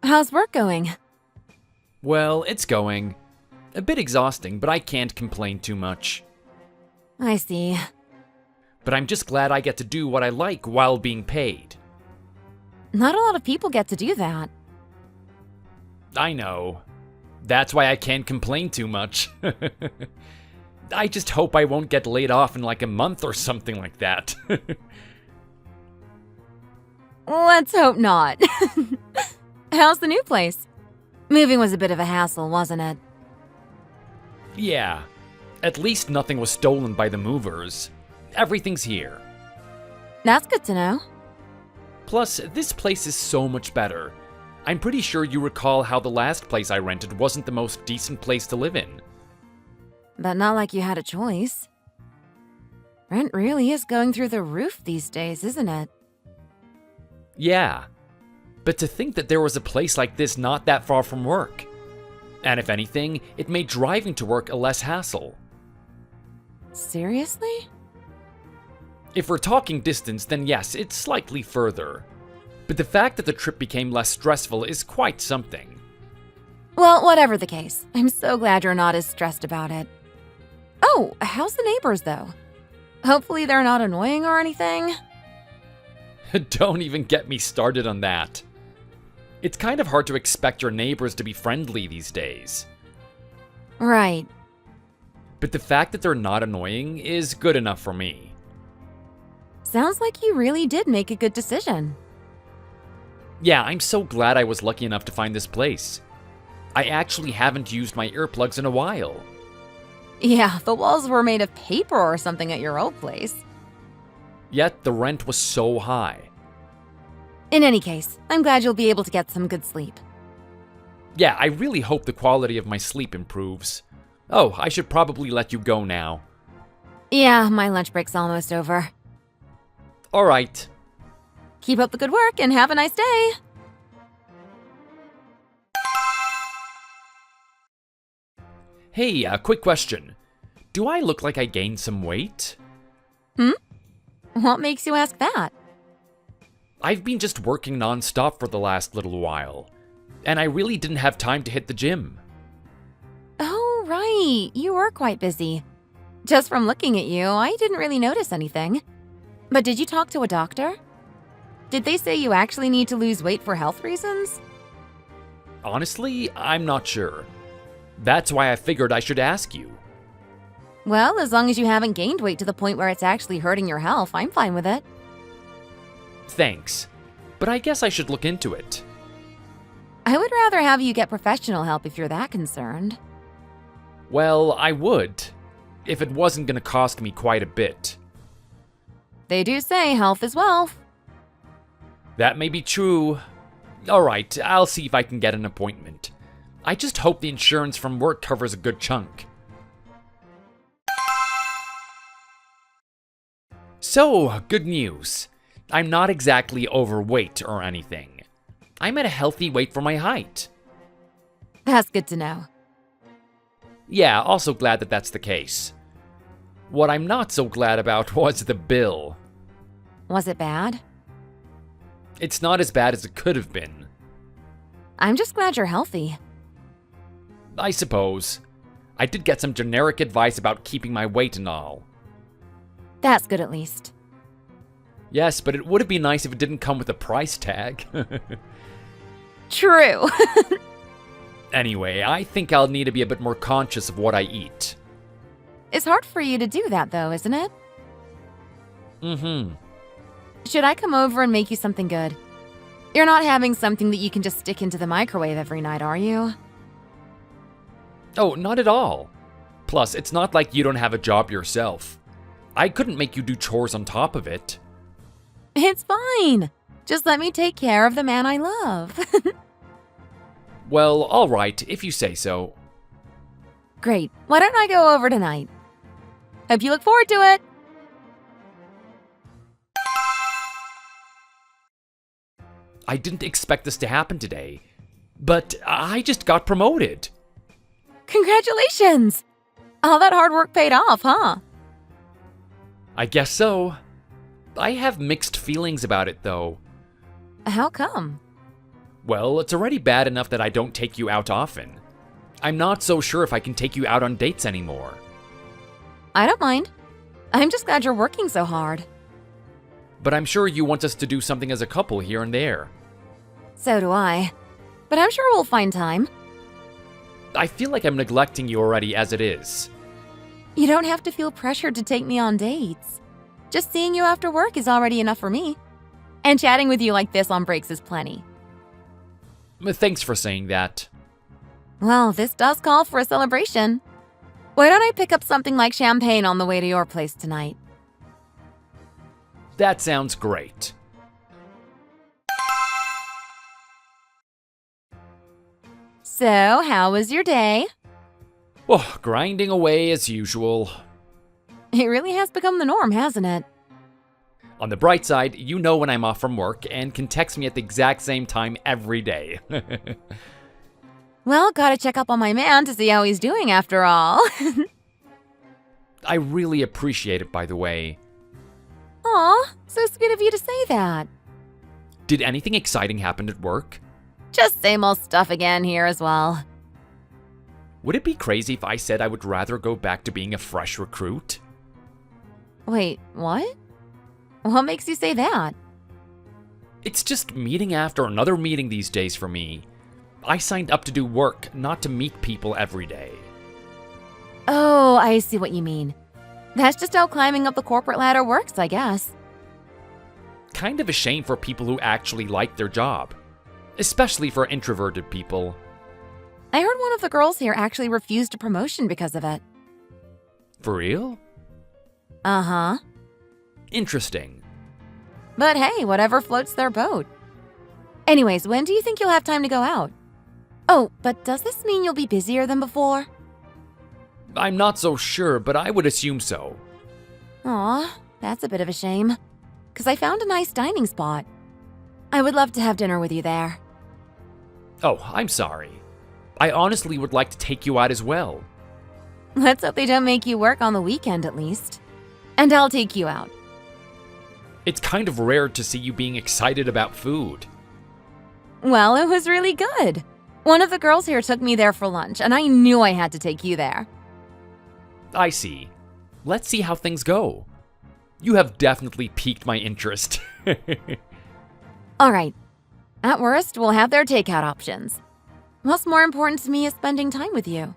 How's work going? Well, it's going. A bit exhausting, but I can't complain too much. I see. But I'm just glad I get to do what I like while being paid. Not a lot of people get to do that. I know. That's why I can't complain too much. I just hope I won't get laid off in like a month or something like that. Let's hope not. How's the new place? Moving was a bit of a hassle, wasn't it? Yeah. At least nothing was stolen by the movers. Everything's here. That's good to know. Plus, this place is so much better. I'm pretty sure you recall how the last place I rented wasn't the most decent place to live in. But not like you had a choice. Rent really is going through the roof these days, isn't it? Yeah. But to think that there was a place like this not that far from work. And if anything, it made driving to work a less hassle. Seriously? If we're talking distance, then yes, it's slightly further. But the fact that the trip became less stressful is quite something. Well, whatever the case, I'm so glad you're not as stressed about it. Oh, how's the neighbors, though? Hopefully they're not annoying or anything. Don't even get me started on that. It's kind of hard to expect your neighbors to be friendly these days. Right. But the fact that they're not annoying is good enough for me. Sounds like you really did make a good decision. Yeah, I'm so glad I was lucky enough to find this place. I actually haven't used my earplugs in a while. Yeah, the walls were made of paper or something at your old place. Yet the rent was so high. In any case, I'm glad you'll be able to get some good sleep. Yeah, I really hope the quality of my sleep improves. Oh, I should probably let you go now. Yeah, my lunch break's almost over. Alright. Keep up the good work and have a nice day. Hey, a quick question. Do I look like I gained some weight? What makes you ask that? I've been just working non-stop for the last little while, and I really didn't have time to hit the gym. Oh, right. You were quite busy. Just from looking at you, I didn't really notice anything. But did you talk to a doctor? Did they say you actually need to lose weight for health reasons? Honestly, I'm not sure. That's why I figured I should ask you. Well, as long as you haven't gained weight to the point where it's actually hurting your health, I'm fine with it. Thanks, but I guess I should look into it. I would rather have you get professional help if you're that concerned. Well, I would, if it wasn't gonna cost me quite a bit. They do say health is wealth. That may be true. Alright, I'll see if I can get an appointment. I just hope the insurance from work covers a good chunk. So, good news. I'm not exactly overweight or anything. I'm at a healthy weight for my height. That's good to know. Yeah, also glad that that's the case. What I'm not so glad about was the bill. Was it bad? It's not as bad as it could have been. I'm just glad you're healthy. I suppose. I did get some generic advice about keeping my weight and all. That's good at least. Yes, but it would have been nice if it didn't come with a price tag. True. Anyway, I think I'll need to be a bit more conscious of what I eat. It's hard for you to do that, though, isn't it? Mm-hmm. Should I come over and make you something good? You're not having something that you can just stick into the microwave every night, are you? Oh, not at all. Plus, it's not like you don't have a job yourself. I couldn't make you do chores on top of it. It's fine. Just let me take care of the man I love. Well, alright, if you say so. Great. Why don't I go over tonight? Hope you look forward to it. I didn't expect this to happen today, but I just got promoted. Congratulations! All that hard work paid off, huh? I guess so. I have mixed feelings about it, though. How come? Well, it's already bad enough that I don't take you out often. I'm not so sure if I can take you out on dates anymore. I don't mind. I'm just glad you're working so hard. But I'm sure you want us to do something as a couple here and there. So do I. But I'm sure we'll find time. I feel like I'm neglecting you already as it is. You don't have to feel pressured to take me on dates. Just seeing you after work is already enough for me. And chatting with you like this on breaks is plenty. Thanks for saying that. Well, this does call for a celebration. Why don't I pick up something like champagne on the way to your place tonight? That sounds great. So, how was your day? Oh, grinding away as usual. It really has become the norm, hasn't it? On the bright side, you know when I'm off from work and can text me at the exact same time every day. Well, gotta check up on my man to see how he's doing after all. I really appreciate it, by the way. Aw, so sweet of you to say that. Did anything exciting happen at work? Just same old stuff again here as well. Would it be crazy if I said I would rather go back to being a fresh recruit? Wait, what? What makes you say that? It's just meeting after another meeting these days for me. I signed up to do work, not to meet people every day. Oh, I see what you mean. That's just how climbing up the corporate ladder works, I guess. Kind of a shame for people who actually like their job. Especially for introverted people. I heard one of the girls here actually refused a promotion because of it. For real? Uh-huh. Interesting. But hey, whatever floats their boat. Anyways, when do you think you'll have time to go out? Oh, but does this mean you'll be busier than before? I'm not so sure, but I would assume so. Aw, that's a bit of a shame. 'Cause I found a nice dining spot. I would love to have dinner with you there. Oh, I'm sorry. I honestly would like to take you out as well. Let's hope they don't make you work on the weekend at least. And I'll take you out. It's kind of rare to see you being excited about food. Well, it was really good. One of the girls here took me there for lunch, and I knew I had to take you there. I see. Let's see how things go. You have definitely piqued my interest. All right. At worst, we'll have their takeout options. What's more important to me is spending time with you.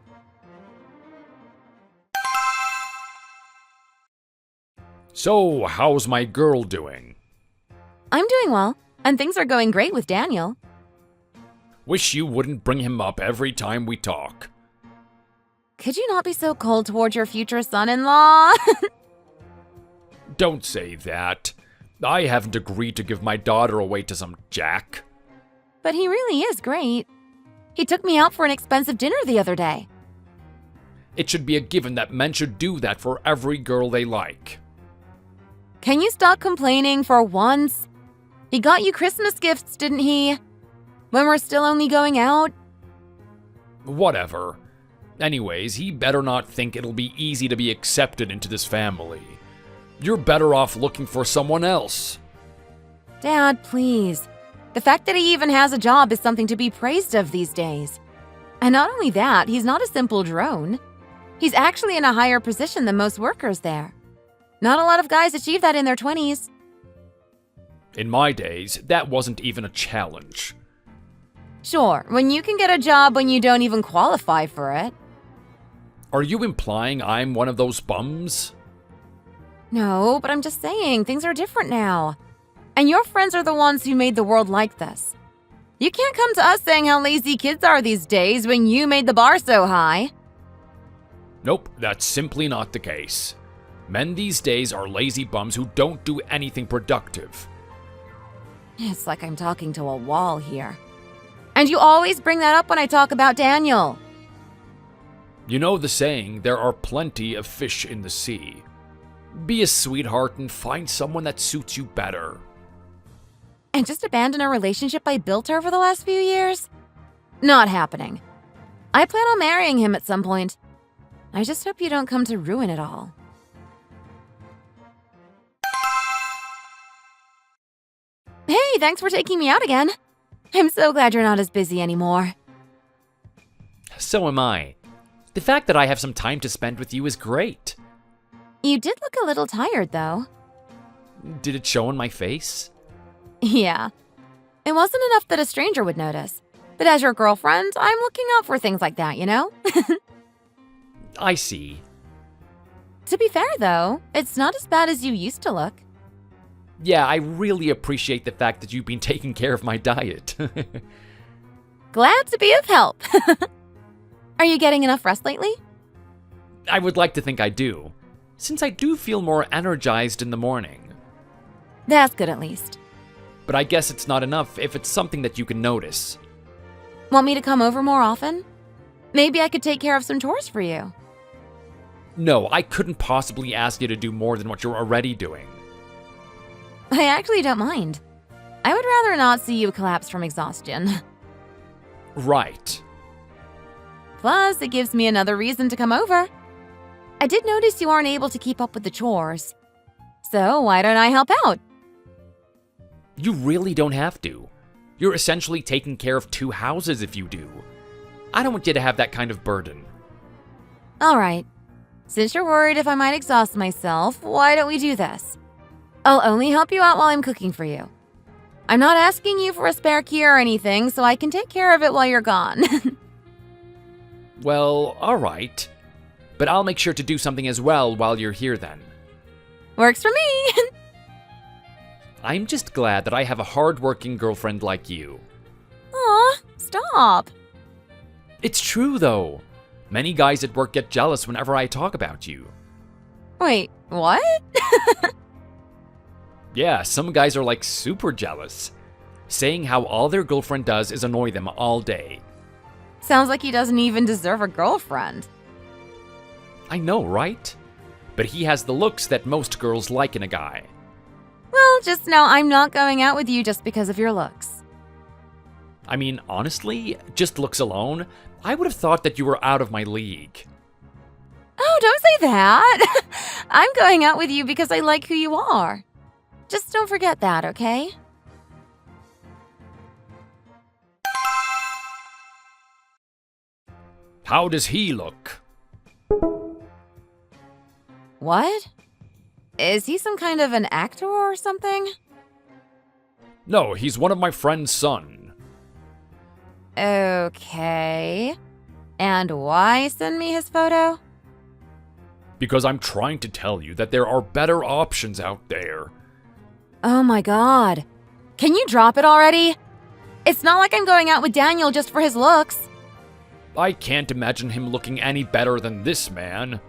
So, how's my girl doing? I'm doing well, and things are going great with Daniel. Wish you wouldn't bring him up every time we talk. Could you not be so cold toward your future son-in-law? Don't say that. I haven't agreed to give my daughter away to some jack. But he really is great. He took me out for an expensive dinner the other day. It should be a given that men should do that for every girl they like. Can you stop complaining for once? He got you Christmas gifts, didn't he? When we're still only going out? Whatever. Anyways, he better not think it'll be easy to be accepted into this family. You're better off looking for someone else. Dad, please. The fact that he even has a job is something to be praised of these days. And not only that, he's not a simple drone. He's actually in a higher position than most workers there. Not a lot of guys achieve that in their 20s. In my days, that wasn't even a challenge. Sure, when you can get a job when you don't even qualify for it. Are you implying I'm one of those bums? No, but I'm just saying, things are different now. And your friends are the ones who made the world like this. You can't come to us saying how lazy kids are these days when you made the bar so high. Nope, that's simply not the case. Men these days are lazy bums who don't do anything productive. It's like I'm talking to a wall here. And you always bring that up when I talk about Daniel. You know the saying, there are plenty of fish in the sea. Be a sweetheart and find someone that suits you better. And just abandon a relationship I built over the last few years? Not happening. I plan on marrying him at some point. I just hope you don't come to ruin it all. Hey, thanks for taking me out again. I'm so glad you're not as busy anymore. So am I. The fact that I have some time to spend with you is great. You did look a little tired, though. Did it show on my face? Yeah. It wasn't enough that a stranger would notice. But as your girlfriend, I'm looking out for things like that, you know? I see. To be fair, though, it's not as bad as you used to look. Yeah, I really appreciate the fact that you've been taking care of my diet. Glad to be of help. Are you getting enough rest lately? I would like to think I do, since I do feel more energized in the morning. That's good at least. But I guess it's not enough if it's something that you can notice. Want me to come over more often? Maybe I could take care of some chores for you. No, I couldn't possibly ask you to do more than what you're already doing. I actually don't mind. I would rather not see you collapse from exhaustion. Right. Plus, it gives me another reason to come over. I did notice you aren't able to keep up with the chores. So why don't I help out? You really don't have to. You're essentially taking care of 2 houses if you do. I don't want you to have that kind of burden. All right. Since you're worried if I might exhaust myself, why don't we do this? I'll only help you out while I'm cooking for you. I'm not asking you for a spare key or anything, so I can take care of it while you're gone. Well, alright. But I'll make sure to do something as well while you're here then. Works for me. I'm just glad that I have a hard-working girlfriend like you. Aw, stop. It's true, though. Many guys at work get jealous whenever I talk about you. Wait, what? Yeah, some guys are like super jealous, saying how all their girlfriend does is annoy them all day. Sounds like he doesn't even deserve a girlfriend. I know, right? But he has the looks that most girls like in a guy. Well, just know I'm not going out with you just because of your looks. I mean, honestly, just looks alone, I would have thought that you were out of my league. Oh, don't say that. I'm going out with you because I like who you are. Just don't forget that, okay? How does he look? What? Is he some kind of an actor or something? No, he's one of my friend's son. Okay. And why send me his photo? Because I'm trying to tell you that there are better options out there. Oh my god. Can you drop it already? It's not like I'm going out with Daniel just for his looks. I can't imagine him looking any better than this man.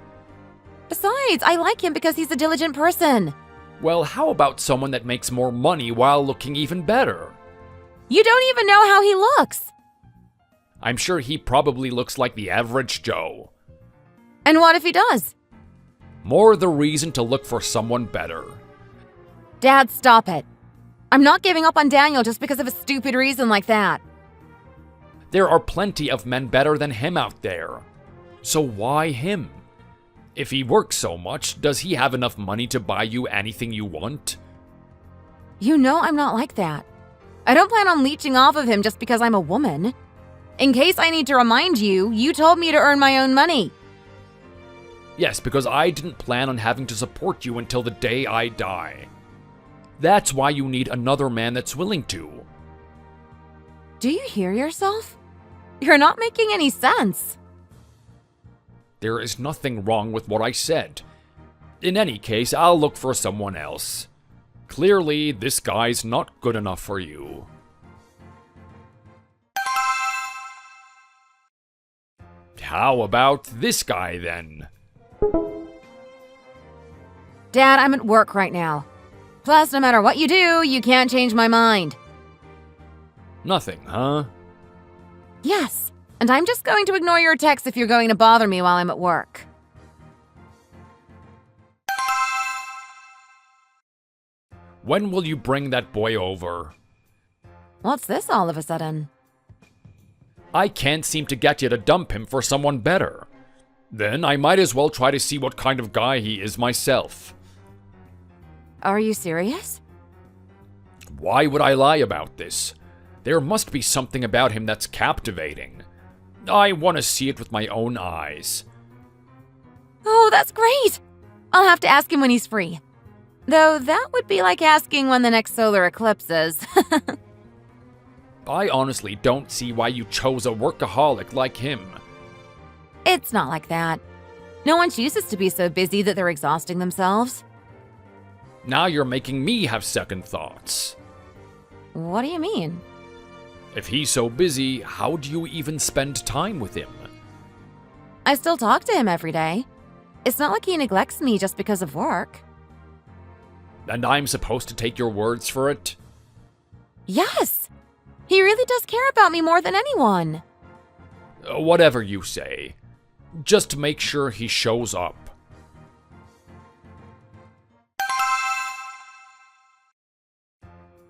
Besides, I like him because he's a diligent person. Well, how about someone that makes more money while looking even better? You don't even know how he looks. I'm sure he probably looks like the average Joe. And what if he does? More the reason to look for someone better. Dad, stop it. I'm not giving up on Daniel just because of a stupid reason like that. There are plenty of men better than him out there. So why him? If he works so much, does he have enough money to buy you anything you want? You know I'm not like that. I don't plan on leeching off of him just because I'm a woman. In case I need to remind you, you told me to earn my own money. Yes, because I didn't plan on having to support you until the day I die. That's why you need another man that's willing to. Do you hear yourself? You're not making any sense. There is nothing wrong with what I said. In any case, I'll look for someone else. Clearly, this guy's not good enough for you. How about this guy, then? Dad, I'm at work right now. Plus, no matter what you do, you can't change my mind. Nothing, huh? Yes, and I'm just going to ignore your texts if you're going to bother me while I'm at work. When will you bring that boy over? What's this all of a sudden? I can't seem to get you to dump him for someone better. Then I might as well try to see what kind of guy he is myself. Are you serious? Why would I lie about this? There must be something about him that's captivating. I want to see it with my own eyes. Oh, that's great! I'll have to ask him when he's free. Though that would be like asking when the next solar eclipse is. I honestly don't see why you chose a workaholic like him. It's not like that. No one chooses to be so busy that they're exhausting themselves. Now you're making me have second thoughts. What do you mean? If he's so busy, how do you even spend time with him? I still talk to him every day. It's not like he neglects me just because of work. And I'm supposed to take your words for it? Yes! He really does care about me more than anyone. Whatever you say. Just make sure he shows up.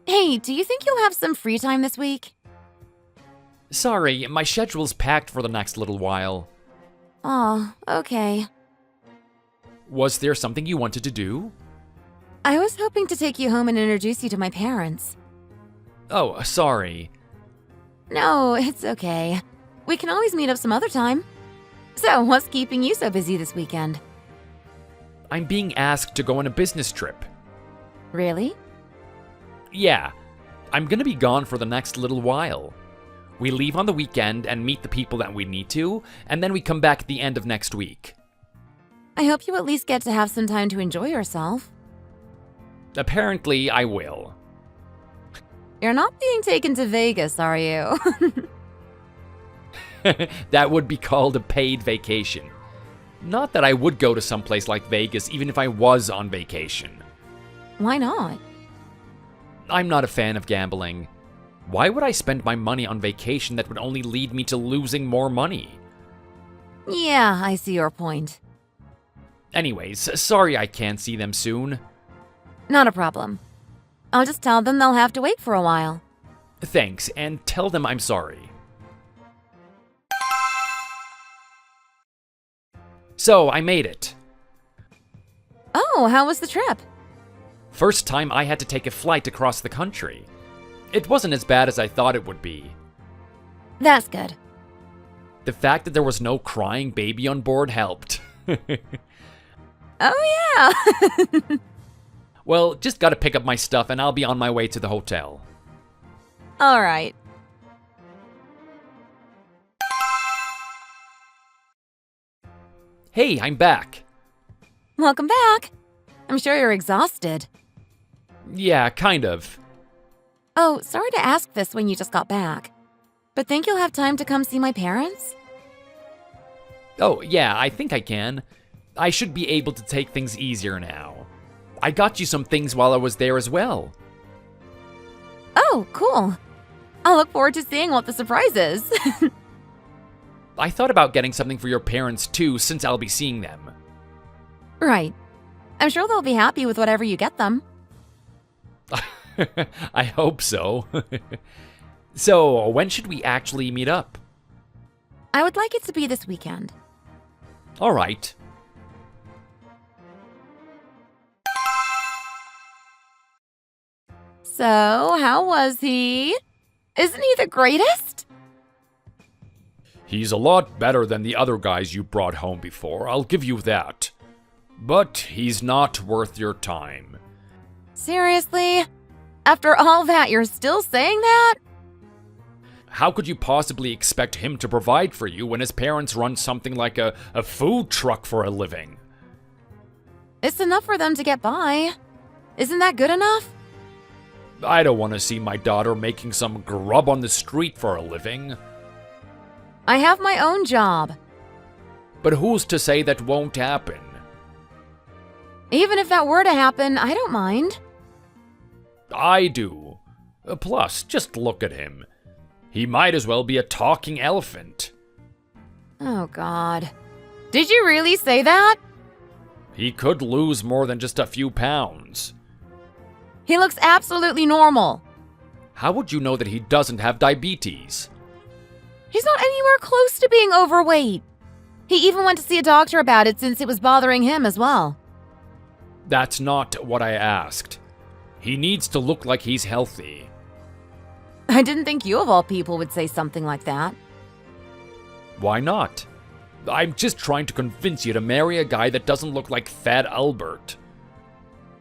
Hey, do you think you'll have some free time this week? Sorry, my schedule's packed for the next little while. Oh, okay. Was there something you wanted to do? I was hoping to take you home and introduce you to my parents. Oh, sorry. No, it's okay. We can always meet up some other time. So, what's keeping you so busy this weekend? I'm being asked to go on a business trip. Really? Yeah, I'm gonna be gone for the next little while. We leave on the weekend and meet the people that we need to, and then we come back at the end of next week. I hope you at least get to have some time to enjoy yourself. Apparently, I will. You're not being taken to Vegas, are you? That would be called a paid vacation. Not that I would go to someplace like Vegas even if I was on vacation. Why not? I'm not a fan of gambling. Why would I spend my money on vacation that would only lead me to losing more money? Yeah, I see your point. Anyways, sorry I can't see them soon. Not a problem. I'll just tell them they'll have to wait for a while. Thanks, and tell them I'm sorry. So, I made it. Oh, how was the trip? First time I had to take a flight across the country. It wasn't as bad as I thought it would be. That's good. The fact that there was no crying baby on board helped. Oh, yeah. Well, just gotta pick up my stuff and I'll be on my way to the hotel. All right. Hey, I'm back. Welcome back. I'm sure you're exhausted. Yeah, kind of. Oh, sorry to ask this when you just got back. But think you'll have time to come see my parents? Oh, yeah, I think I can. I should be able to take things easier now. I got you some things while I was there as well. Oh, cool. I'll look forward to seeing what the surprise is. I thought about getting something for your parents too, since I'll be seeing them. Right. I'm sure they'll be happy with whatever you get them. I hope so. So, when should we actually meet up? I would like it to be this weekend. All right. So, how was he? Isn't he the greatest? He's a lot better than the other guys you brought home before, I'll give you that. But he's not worth your time. Seriously? After all that, you're still saying that? How could you possibly expect him to provide for you when his parents run something like a food truck for a living? It's enough for them to get by. Isn't that good enough? I don't want to see my daughter making some grub on the street for a living. I have my own job. But who's to say that won't happen? Even if that were to happen, I don't mind. I do. Plus, just look at him. He might as well be a talking elephant. Oh, God. Did you really say that? He could lose more than just a few pounds. He looks absolutely normal. How would you know that he doesn't have diabetes? He's not anywhere close to being overweight. He even went to see a doctor about it since it was bothering him as well. That's not what I asked. He needs to look like he's healthy. I didn't think you of all people would say something like that. Why not? I'm just trying to convince you to marry a guy that doesn't look like Fat Albert.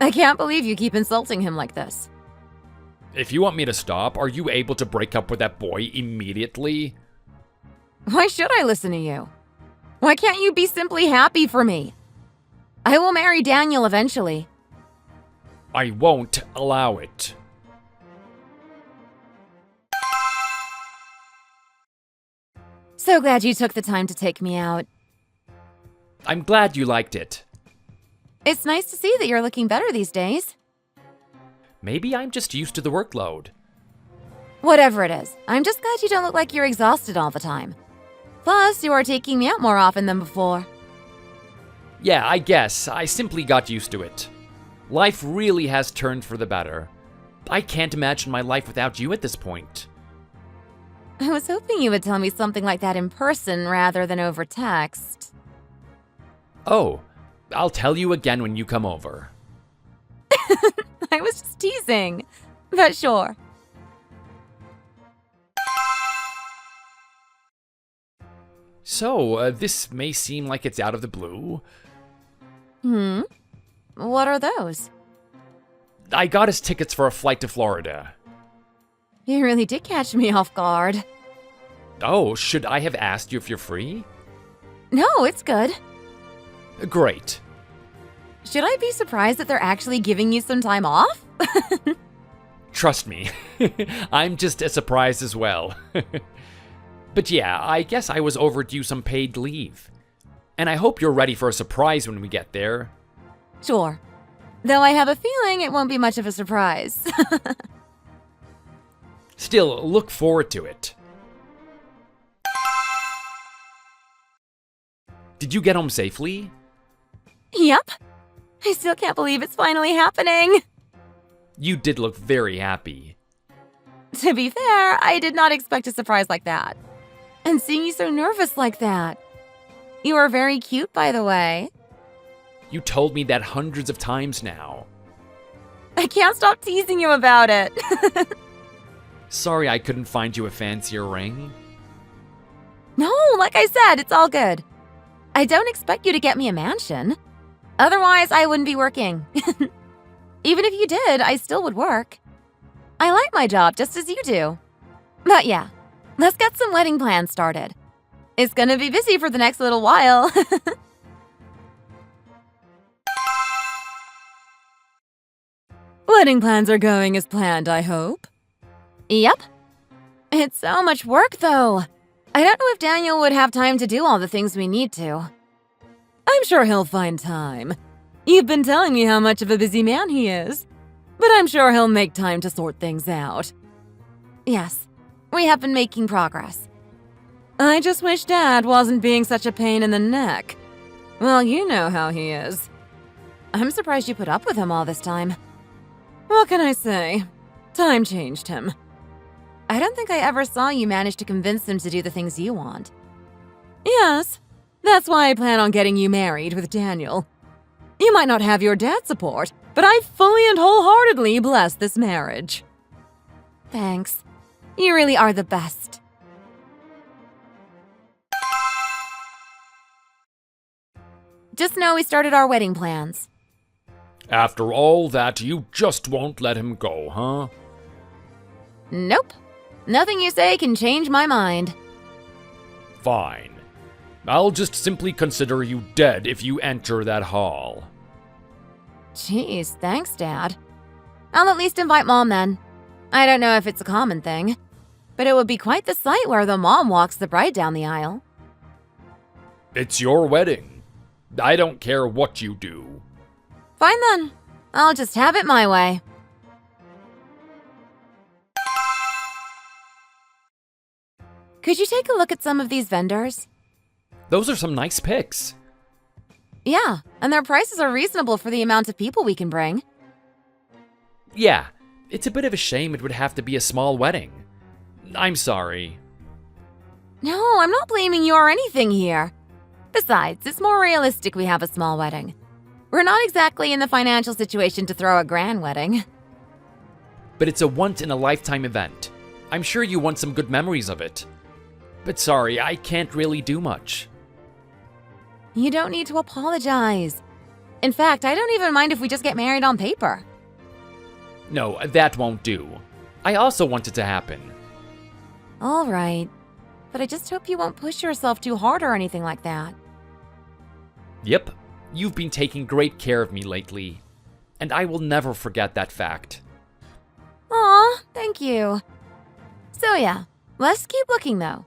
I can't believe you keep insulting him like this. If you want me to stop, are you able to break up with that boy immediately? Why should I listen to you? Why can't you be simply happy for me? I will marry Daniel eventually. I won't allow it. So glad you took the time to take me out. I'm glad you liked it. It's nice to see that you're looking better these days. Maybe I'm just used to the workload. Whatever it is, I'm just glad you don't look like you're exhausted all the time. Plus, you are taking me out more often than before. Yeah, I guess. I simply got used to it. Life really has turned for the better. I can't imagine my life without you at this point. I was hoping you would tell me something like that in person rather than over text. Oh, I'll tell you again when you come over. I was just teasing, but sure. So, this may seem like it's out of the blue. What are those? I got us tickets for a flight to Florida. You really did catch me off guard. Oh, should I have asked you if you're free? No, it's good. Great. Should I be surprised that they're actually giving you some time off? Trust me, I'm just as surprised as well. But yeah, I guess I was overdue some paid leave. And I hope you're ready for a surprise when we get there. Sure. Though I have a feeling it won't be much of a surprise. Still, look forward to it. Did you get home safely? Yep. I still can't believe it's finally happening. You did look very happy. To be fair, I did not expect a surprise like that. And seeing you so nervous like that. You are very cute, by the way. You told me that hundreds of times now. I can't stop teasing you about it. Sorry I couldn't find you a fancier ring. No, like I said, it's all good. I don't expect you to get me a mansion. Otherwise, I wouldn't be working. Even if you did, I still would work. I like my job just as you do. But yeah, let's get some wedding plans started. It's gonna be busy for the next little while. Wedding plans are going as planned, I hope. Yep. It's so much work, though. I don't know if Daniel would have time to do all the things we need to. I'm sure he'll find time. You've been telling me how much of a busy man he is, but I'm sure he'll make time to sort things out. Yes, we have been making progress. I just wish Dad wasn't being such a pain in the neck. Well, you know how he is. I'm surprised you put up with him all this time. What can I say? Time changed him. I don't think I ever saw you manage to convince him to do the things you want. Yes, that's why I plan on getting you married with Daniel. You might not have your dad's support, but I fully and wholeheartedly bless this marriage. Thanks. You really are the best. Just know we started our wedding plans. After all that, you just won't let him go, huh? Nope. Nothing you say can change my mind. Fine. I'll just simply consider you dead if you enter that hall. Jeez, thanks, Dad. I'll at least invite Mom then. I don't know if it's a common thing, but it would be quite the sight where the mom walks the bride down the aisle. It's your wedding. I don't care what you do. Fine then. I'll just have it my way. Could you take a look at some of these vendors? Those are some nice pics. Yeah, and their prices are reasonable for the amount of people we can bring. Yeah, it's a bit of a shame it would have to be a small wedding. I'm sorry. No, I'm not blaming you or anything here. Besides, it's more realistic we have a small wedding. We're not exactly in the financial situation to throw a grand wedding. But it's a once-in-a-lifetime event. I'm sure you want some good memories of it. But sorry, I can't really do much. You don't need to apologize. In fact, I don't even mind if we just get married on paper. No, that won't do. I also want it to happen. All right. But I just hope you won't push yourself too hard or anything like that. Yep, you've been taking great care of me lately, and I will never forget that fact. Aw, thank you. So yeah, let's keep looking though.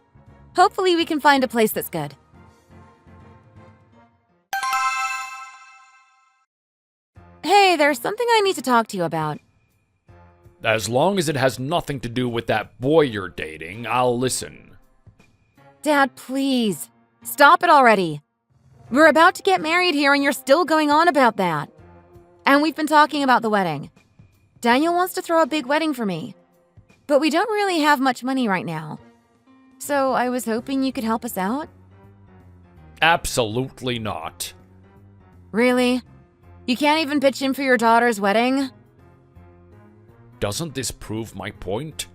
Hopefully we can find a place that's good. Hey, there's something I need to talk to you about. As long as it has nothing to do with that boy you're dating, I'll listen. Dad, please. Stop it already. We're about to get married here and you're still going on about that. And we've been talking about the wedding. Daniel wants to throw a big wedding for me. But we don't really have much money right now. So I was hoping you could help us out. Absolutely not. Really? You can't even pitch in for your daughter's wedding? Doesn't this prove my point?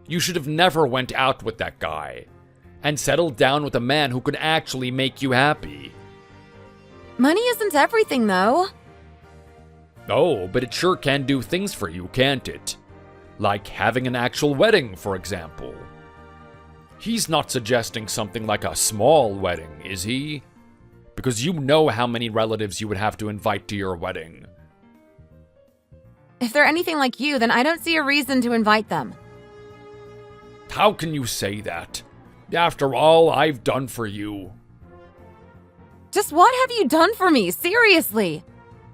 You should have never went out with that guy, and settled down with a man who could actually make you happy. Money isn't everything, though. Oh, but it sure can do things for you, can't it? Like having an actual wedding, for example. He's not suggesting something like a small wedding, is he? Because you know how many relatives you would have to invite to your wedding. If they're anything like you, then I don't see a reason to invite them. How can you say that? After all I've done for you. Just what have you done for me? Seriously.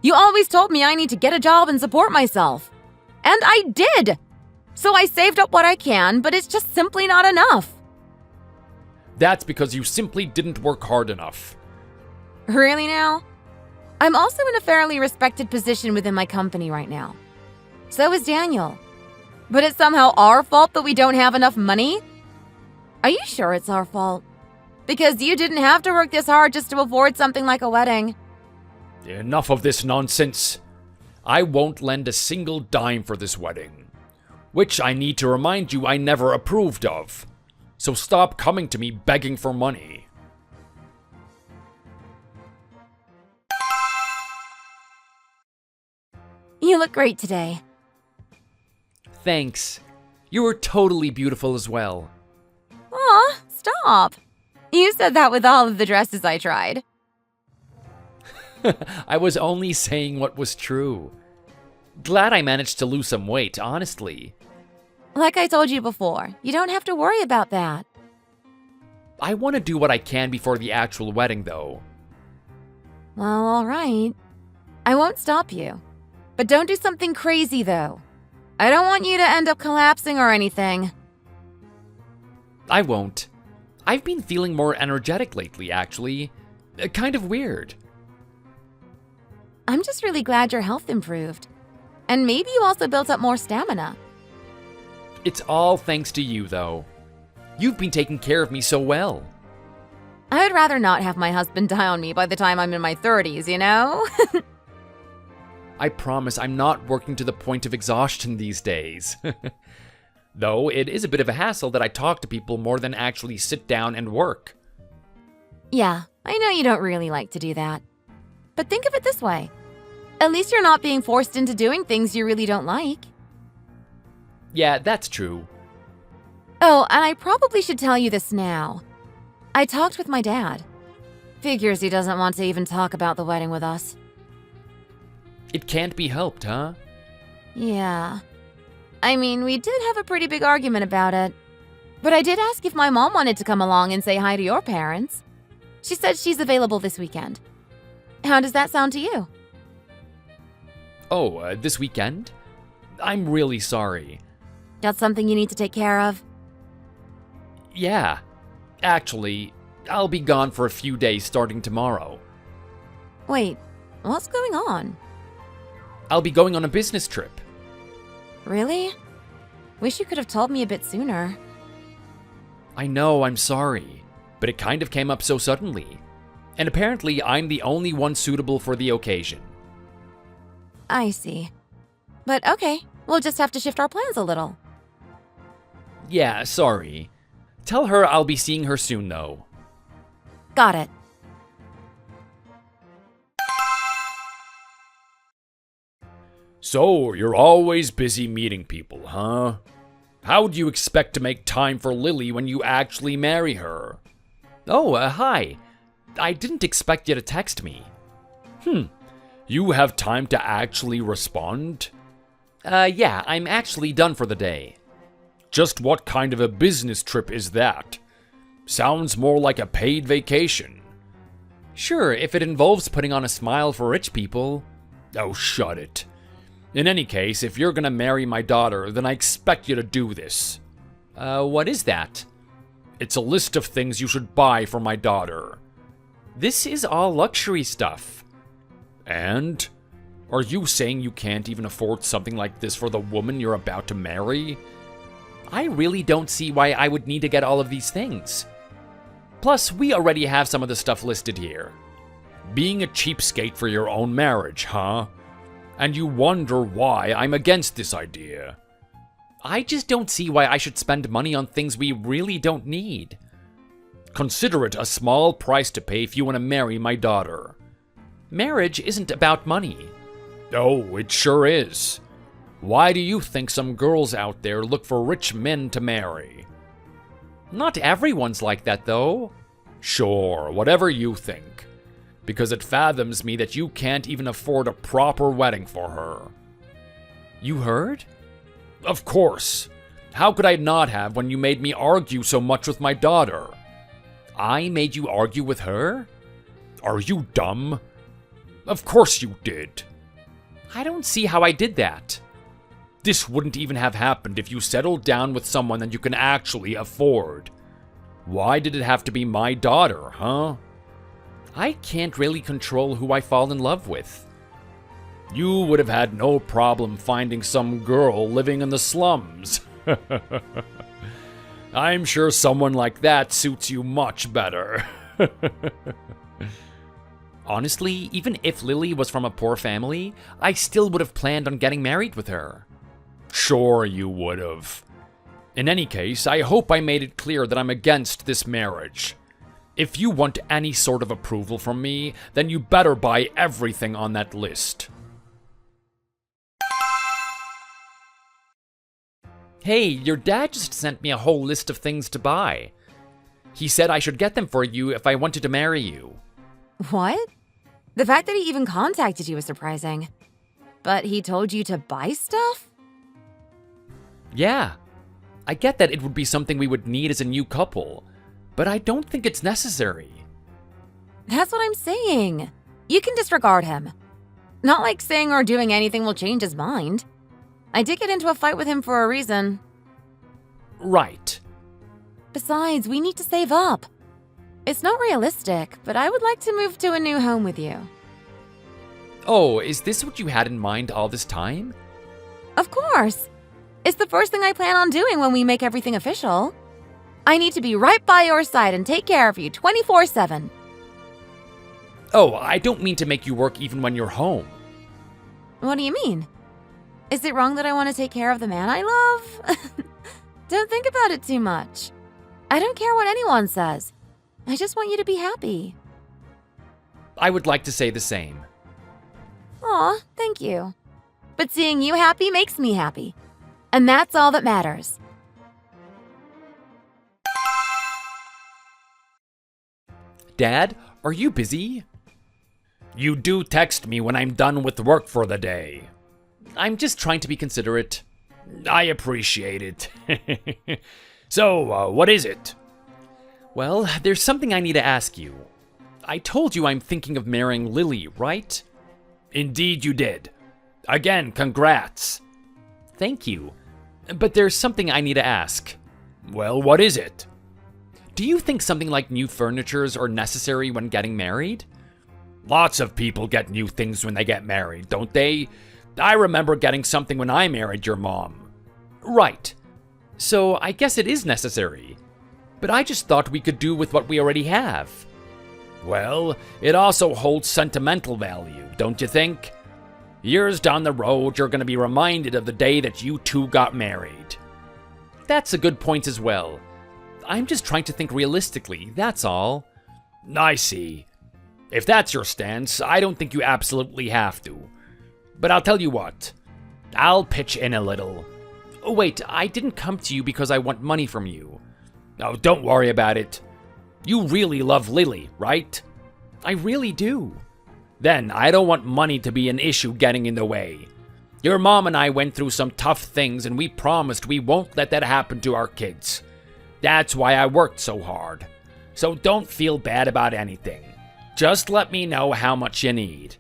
You always told me I need to get a job and support myself. And I did. So I saved up what I can, but it's just simply not enough. That's because you simply didn't work hard enough. Really now? I'm also in a fairly respected position within my company right now. So is Daniel. But it's somehow our fault that we don't have enough money? Are you sure it's our fault? Because you didn't have to work this hard just to afford something like a wedding. Enough of this nonsense. I won't lend a single dime for this wedding. Which I need to remind you I never approved of. So stop coming to me begging for money. You look great today. Thanks. You were totally beautiful as well. Aw, stop. You said that with all of the dresses I tried. I was only saying what was true. Glad I managed to lose some weight, honestly. Like I told you before, you don't have to worry about that. I want to do what I can before the actual wedding, though. Well, all right. I won't stop you. But don't do something crazy, though. I don't want you to end up collapsing or anything. I won't. I've been feeling more energetic lately, actually. Kind of weird. I'm just really glad your health improved. And maybe you also built up more stamina. It's all thanks to you, though. You've been taking care of me so well. I would rather not have my husband die on me by the time I'm in my 30s, you know? I promise I'm not working to the point of exhaustion these days. Though it is a bit of a hassle that I talk to people more than actually sit down and work. Yeah, I know you don't really like to do that. But think of it this way. At least you're not being forced into doing things you really don't like. Yeah, that's true. Oh, and I probably should tell you this now. I talked with my dad. Figures he doesn't want to even talk about the wedding with us. It can't be helped, huh? Yeah. I mean, we did have a pretty big argument about it. But I did ask if my mom wanted to come along and say hi to your parents. She said she's available this weekend. How does that sound to you? Oh, this weekend? I'm really sorry. Got something you need to take care of? Yeah. Actually, I'll be gone for a few days starting tomorrow. Wait, what's going on? I'll be going on a business trip. Really? Wish you could have told me a bit sooner. I know, I'm sorry, but it kind of came up so suddenly. And apparently, I'm the only one suitable for the occasion. I see. But okay, we'll just have to shift our plans a little. Yeah, sorry. Tell her I'll be seeing her soon, though. Got it. So, you're always busy meeting people, huh? How do you expect to make time for Lily when you actually marry her? Oh, hi. I didn't expect you to text me. You have time to actually respond? Yeah, I'm actually done for the day. Just what kind of a business trip is that? Sounds more like a paid vacation. Sure, if it involves putting on a smile for rich people. Oh, shut it. In any case, if you're gonna marry my daughter, then I expect you to do this. What is that? It's a list of things you should buy for my daughter. This is all luxury stuff. And? Are you saying you can't even afford something like this for the woman you're about to marry? I really don't see why I would need to get all of these things. Plus, we already have some of the stuff listed here. Being a cheapskate for your own marriage, huh? And you wonder why I'm against this idea. I just don't see why I should spend money on things we really don't need. Consider it a small price to pay if you want to marry my daughter. Marriage isn't about money. Oh, it sure is. Why do you think some girls out there look for rich men to marry? Not everyone's like that, though. Sure, whatever you think. Because it fathoms me that you can't even afford a proper wedding for her. You heard? Of course. How could I not have when you made me argue so much with my daughter? I made you argue with her? Are you dumb? Of course you did. I don't see how I did that. This wouldn't even have happened if you settled down with someone that you can actually afford. Why did it have to be my daughter, huh? I can't really control who I fall in love with. You would have had no problem finding some girl living in the slums. I'm sure someone like that suits you much better. Honestly, even if Lily was from a poor family, I still would have planned on getting married with her. Sure you would have. In any case, I hope I made it clear that I'm against this marriage. If you want any sort of approval from me, then you better buy everything on that list. Hey, your dad just sent me a whole list of things to buy. He said I should get them for you if I wanted to marry you. What? The fact that he even contacted you is surprising. But he told you to buy stuff? Yeah. I get that it would be something we would need as a new couple, but I don't think it's necessary. That's what I'm saying. You can disregard him. Not like saying or doing anything will change his mind. I did get into a fight with him for a reason. Right. Besides, we need to save up. It's not realistic, but I would like to move to a new home with you. Oh, is this what you had in mind all this time? Of course. It's the first thing I plan on doing when we make everything official. I need to be right by your side and take care of you 24/7. Oh, I don't mean to make you work even when you're home. What do you mean? Is it wrong that I want to take care of the man I love? Don't think about it too much. I don't care what anyone says. I just want you to be happy. I would like to say the same. Aw, thank you. But seeing you happy makes me happy. And that's all that matters. Dad, are you busy? You do text me when I'm done with work for the day. I'm just trying to be considerate. I appreciate it. So, what is it? Well, there's something I need to ask you. I told you I'm thinking of marrying Lily, right? Indeed you did. Again, congrats. Thank you. But there's something I need to ask. Well, what is it? Do you think something like new furnitures are necessary when getting married? Lots of people get new things when they get married, don't they? I remember getting something when I married your mom. Right. So I guess it is necessary. But I just thought we could do with what we already have. Well, it also holds sentimental value, don't you think? Years down the road, you're going to be reminded of the day that you two got married. that's a good point as well. I'm just trying to think realistically, that's all. I see. If that's your stance, I don't think you absolutely have to. But I'll tell you what. I'll pitch in a little. Oh, wait, I didn't come to you because I want money from you. Oh, don't worry about it. You really love Lily, right? I really do. Then I don't want money to be an issue getting in the way. Your mom and I went through some tough things, and we promised we won't let that happen to our kids. That's why I worked so hard. So don't feel bad about anything. Just let me know how much you need.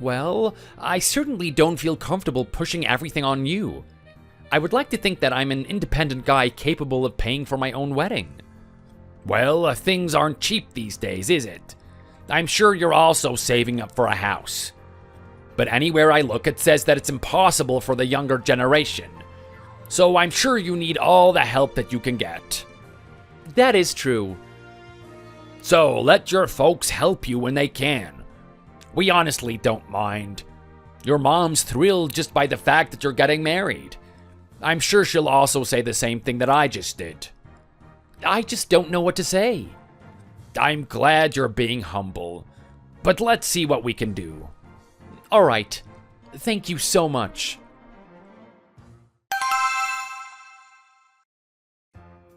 Well, I certainly don't feel comfortable pushing everything on you. I would like to think that I'm an independent guy capable of paying for my own wedding. Well, things aren't cheap these days, is it? I'm sure you're also saving up for a house. But anywhere I look, it says that it's impossible for the younger generation. So I'm sure you need all the help that you can get. That is true. So let your folks help you when they can. We honestly don't mind. Your mom's thrilled just by the fact that you're getting married. I'm sure she'll also say the same thing that I just did. I just don't know what to say. I'm glad you're being humble, but let's see what we can do. All right. Thank you so much.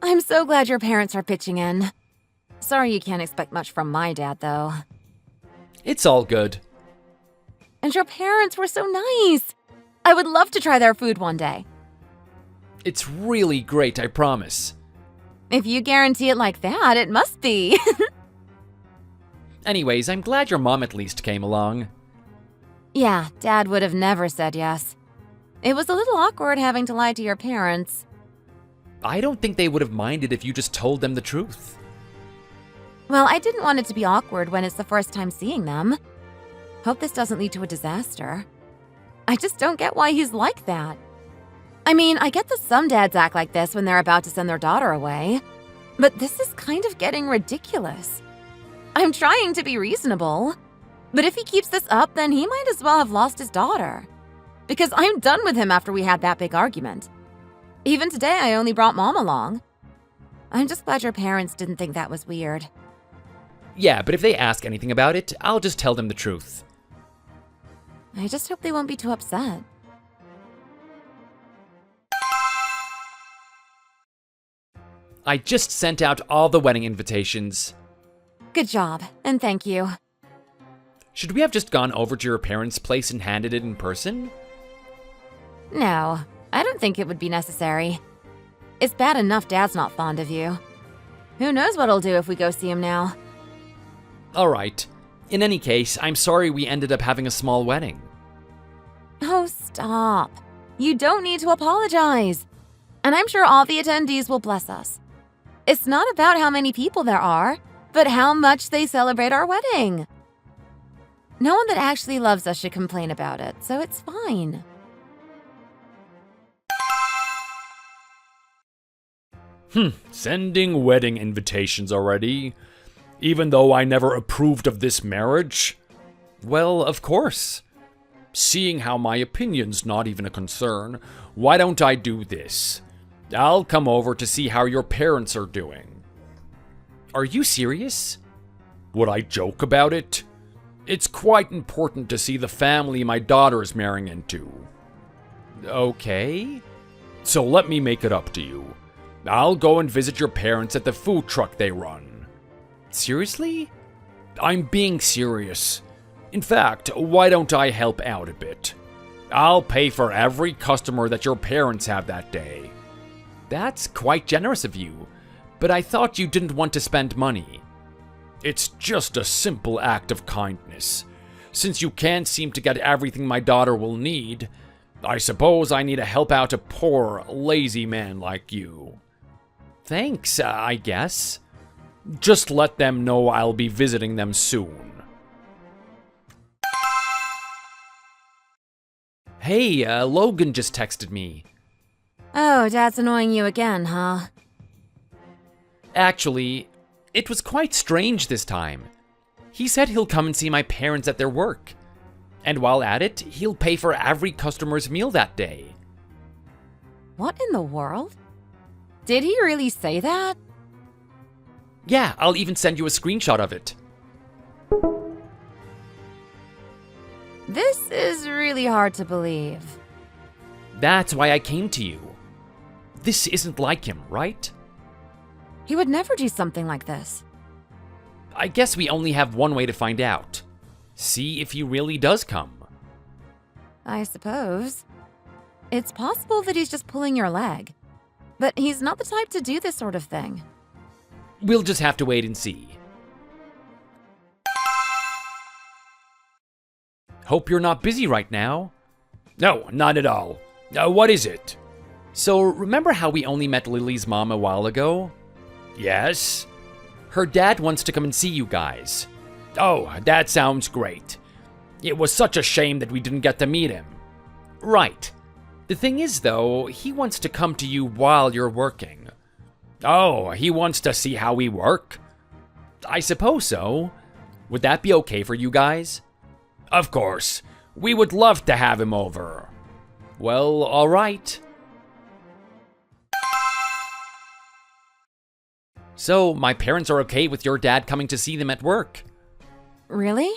I'm so glad your parents are pitching in. Sorry you can't expect much from my dad, though. It's all good. And your parents were so nice. I would love to try their food one day. It's really great, I promise. If you guarantee it like that, it must be. Anyways, I'm glad your mom at least came along. Yeah, Dad would have never said yes. It was a little awkward having to lie to your parents. I don't think they would have minded if you just told them the truth. Well, I didn't want it to be awkward when it's the first time seeing them. Hope this doesn't lead to a disaster. I just don't get why he's like that. I mean, I get that some dads act like this when they're about to send their daughter away, but this is kind of getting ridiculous. I'm trying to be reasonable, but if he keeps this up, then he might as well have lost his daughter. Because I'm done with him after we had that big argument. Even today, I only brought Mom along. I'm just glad your parents didn't think that was weird. Yeah, but if they ask anything about it, I'll just tell them the truth. I just hope they won't be too upset. I just sent out all the wedding invitations. Good job, and thank you. Should we have just gone over to your parents' place and handed it in person? No, I don't think it would be necessary. It's bad enough Dad's not fond of you. Who knows what he'll do if we go see him now. Alright. In any case, I'm sorry we ended up having a small wedding. Oh, stop. You don't need to apologize. And I'm sure all the attendees will bless us. It's not about how many people there are, but how much they celebrate our wedding. No one that actually loves us should complain about it, so it's fine. Sending wedding invitations already? Even though I never approved of this marriage? Well, of course. Seeing how my opinion's not even a concern, why don't I do this? I'll come over to see how your parents are doing. Are you serious? Would I joke about it? It's quite important to see the family my daughter's marrying into. Okay. So let me make it up to you. I'll go and visit your parents at the food truck they run. Seriously? I'm being serious. In fact, why don't I help out a bit? I'll pay for every customer that your parents have that day. That's quite generous of you, but I thought you didn't want to spend money. It's just a simple act of kindness. Since you can't seem to get everything my daughter will need, I suppose I need to help out a poor, lazy man like you. Thanks, I guess. Just let them know I'll be visiting them soon. Hey, Logan just texted me. Oh, Dad's annoying you again, huh? Actually, it was quite strange this time. He said he'll come and see my parents at their work. And while at it, he'll pay for every customer's meal that day. What in the world? Did he really say that? Yeah, I'll even send you a screenshot of it. This is really hard to believe. That's why I came to you. This isn't like him, right? He would never do something like this. I guess we only have one way to find out. See if he really does come. I suppose. It's possible that he's just pulling your leg. But he's not the type to do this sort of thing. We'll just have to wait and see. Hope you're not busy right now. No, not at all. What is it? So, remember how we only met Lily's mom a while ago? Yes. Her dad wants to come and see you guys. Oh, that sounds great. It was such a shame that we didn't get to meet him. Right. The thing is, though, he wants to come to you while you're working. Oh, he wants to see how we work? I suppose so. Would that be okay for you guys? Of course. We would love to have him over. Well, all right. So, my parents are okay with your dad coming to see them at work? Really?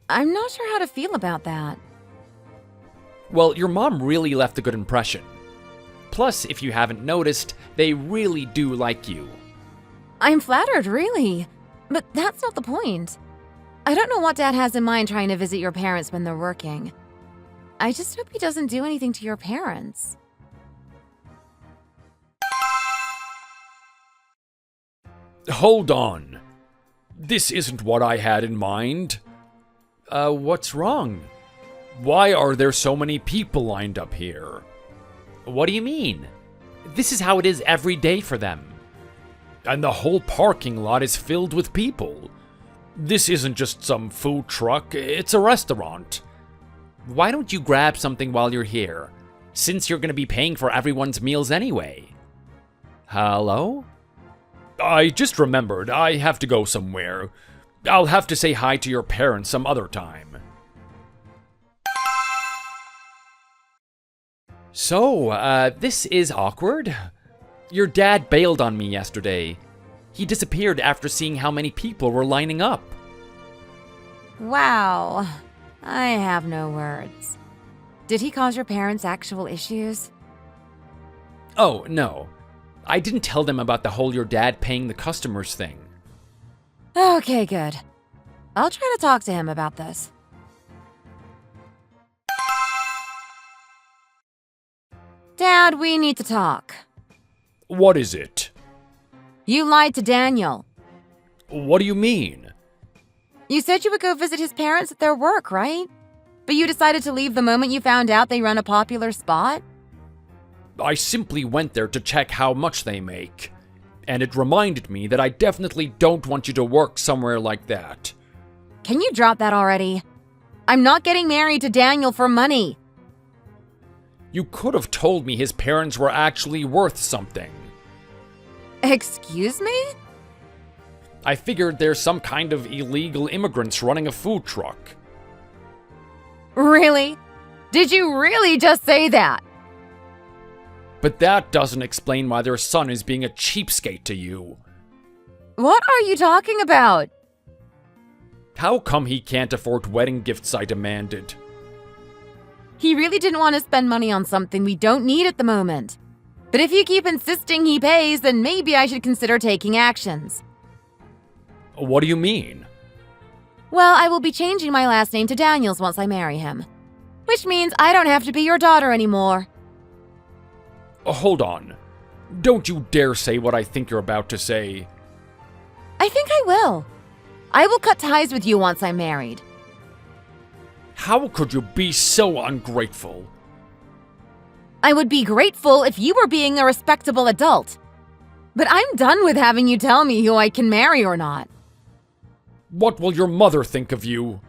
I'm not sure how to feel about that. Well, your mom really left a good impression. Plus, if you haven't noticed, they really do like you. I'm flattered, really. But that's not the point. I don't know what Dad has in mind trying to visit your parents when they're working. I just hope he doesn't do anything to your parents. Hold on. This isn't what I had in mind. What's wrong? Why are there so many people lined up here? What do you mean? This is how it is every day for them. And the whole parking lot is filled with people. This isn't just some food truck, it's a restaurant. Why don't you grab something while you're here, since you're gonna be paying for everyone's meals anyway? Hello? I just remembered I have to go somewhere. I'll have to say hi to your parents some other time. So, this is awkward. Your dad bailed on me yesterday. He disappeared after seeing how many people were lining up. Wow. I have no words. Did he cause your parents actual issues? Oh, no. I didn't tell them about the whole your dad paying the customers thing. Okay, good. I'll try to talk to him about this. Dad, we need to talk. What is it? You lied to Daniel. What do you mean? You said you would go visit his parents at their work, right? But you decided to leave the moment you found out they run a popular spot? I simply went there to check how much they make. And it reminded me that I definitely don't want you to work somewhere like that. Can you drop that already? I'm not getting married to Daniel for money. You could have told me his parents were actually worth something. Excuse me? I figured there's some kind of illegal immigrants running a food truck. Really? Did you really just say that? But that doesn't explain why their son is being a cheapskate to you. What are you talking about? How come he can't afford wedding gifts I demanded? He really didn't want to spend money on something we don't need at the moment. But if you keep insisting he pays, then maybe I should consider taking actions. What do you mean? Well, I will be changing my last name to Daniels once I marry him. Which means I don't have to be your daughter anymore. Hold on. Don't you dare say what I think you're about to say. I think I will. I will cut ties with you once I'm married. How could you be so ungrateful? I would be grateful if you were being a respectable adult. But I'm done with having you tell me who I can marry or not. What will your mother think of you?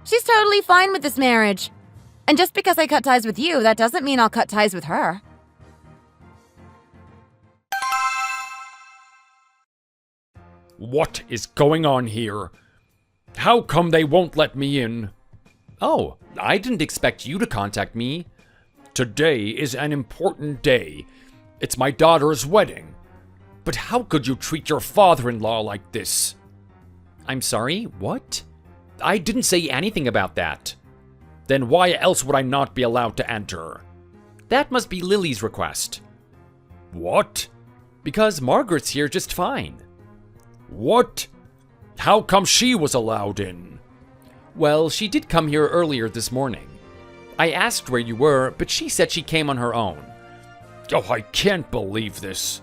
She's totally fine with this marriage. And just because I cut ties with you, that doesn't mean I'll cut ties with her. What is going on here? How come they won't let me in? Oh, I didn't expect you to contact me. Today is an important day. It's my daughter's wedding. But how could you treat your father-in-law like this? I'm sorry, what? I didn't say anything about that. Then why else would I not be allowed to enter? That must be Lily's request. What? Because Margaret's here just fine. What? How come she was allowed in? Well, she did come here earlier this morning. I asked where you were, but she said she came on her own. Oh, I can't believe this.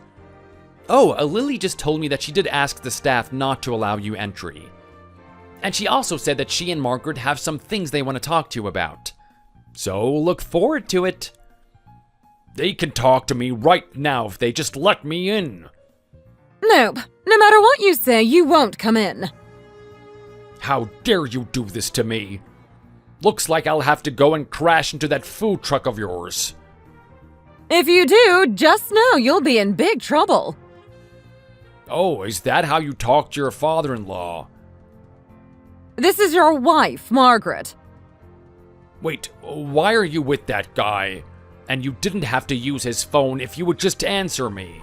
Oh, Lily just told me that she did ask the staff not to allow you entry. And she also said that she and Margaret have some things they want to talk to you about. So look forward to it. They can talk to me right now if they just let me in. Nope. No matter what you say, you won't come in. How dare you do this to me? Looks like I'll have to go and crash into that food truck of yours. If you do, just know you'll be in big trouble. Oh, is that how you talk to your father-in-law? This is your wife, Margaret. Wait, why are you with that guy? And you didn't have to use his phone if you would just answer me.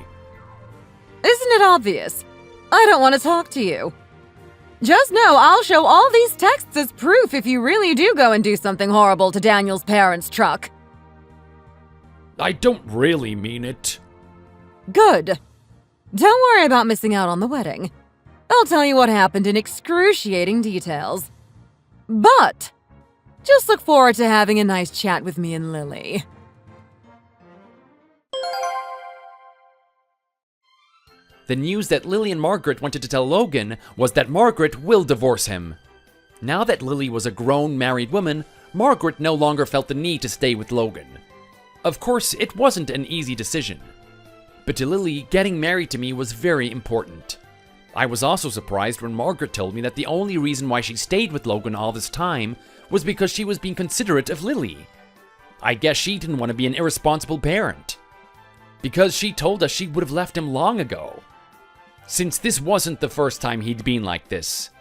Isn't it obvious? I don't want to talk to you. Just know I'll show all these texts as proof if you really do go and do something horrible to Daniel's parents' truck. I don't really mean it. Good. Don't worry about missing out on the wedding. I'll tell you what happened in excruciating details. But just look forward to having a nice chat with me and Lily. The news that Lily and Margaret wanted to tell Logan was that Margaret will divorce him. Now that Lily was a grown married woman, Margaret no longer felt the need to stay with Logan. Of course, it wasn't an easy decision. But to Lily, getting married to me was very important. I was also surprised when Margaret told me that the only reason why she stayed with Logan all this time was because she was being considerate of Lily. I guess she didn't want to be an irresponsible parent. Because she told us she would have left him long ago. Since this wasn't the first time he'd been like this.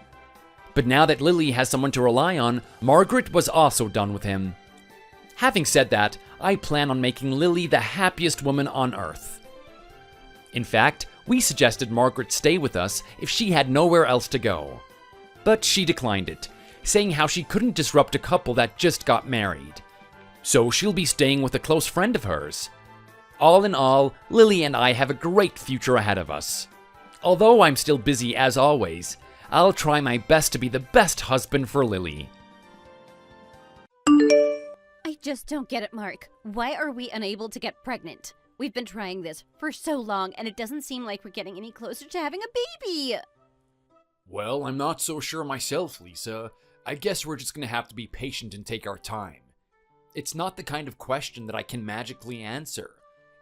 But now that Lily has someone to rely on, Margaret was also done with him. Having said that, I plan on making Lily the happiest woman on earth. In fact, we suggested Margaret stay with us if she had nowhere else to go. But she declined it, saying how she couldn't disrupt a couple that just got married. So she'll be staying with a close friend of hers. All in all, Lily and I have a great future ahead of us. Although I'm still busy as always, I'll try my best to be the best husband for Lily. I just don't get it, Mark. Why are we unable to get pregnant? We've been trying this for so long, and it doesn't seem like we're getting any closer to having a baby. Well, I'm not so sure myself, Lisa. I guess we're just gonna have to be patient and take our time. It's not the kind of question that I can magically answer.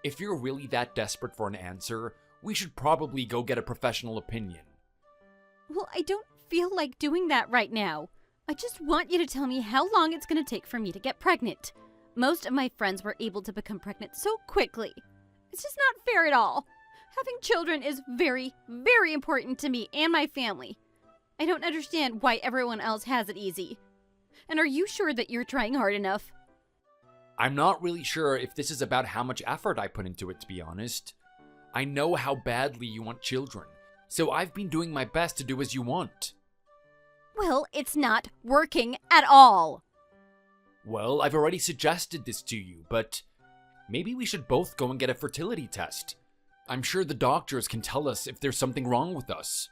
If you're really that desperate for an answer, we should probably go get a professional opinion. Well, I don't feel like doing that right now. I just want you to tell me how long it's going to take for me to get pregnant. Most of my friends were able to become pregnant so quickly. It's just not fair at all. Having children is very, very important to me and my family. I don't understand why everyone else has it easy. And are you sure that you're trying hard enough? I'm not really sure if this is about how much effort I put into it, to be honest. I know how badly you want children, so I've been doing my best to do as you want. Well, it's not working at all. Well, I've already suggested this to you, but maybe we should both go and get a fertility test. I'm sure the doctors can tell us if there's something wrong with us.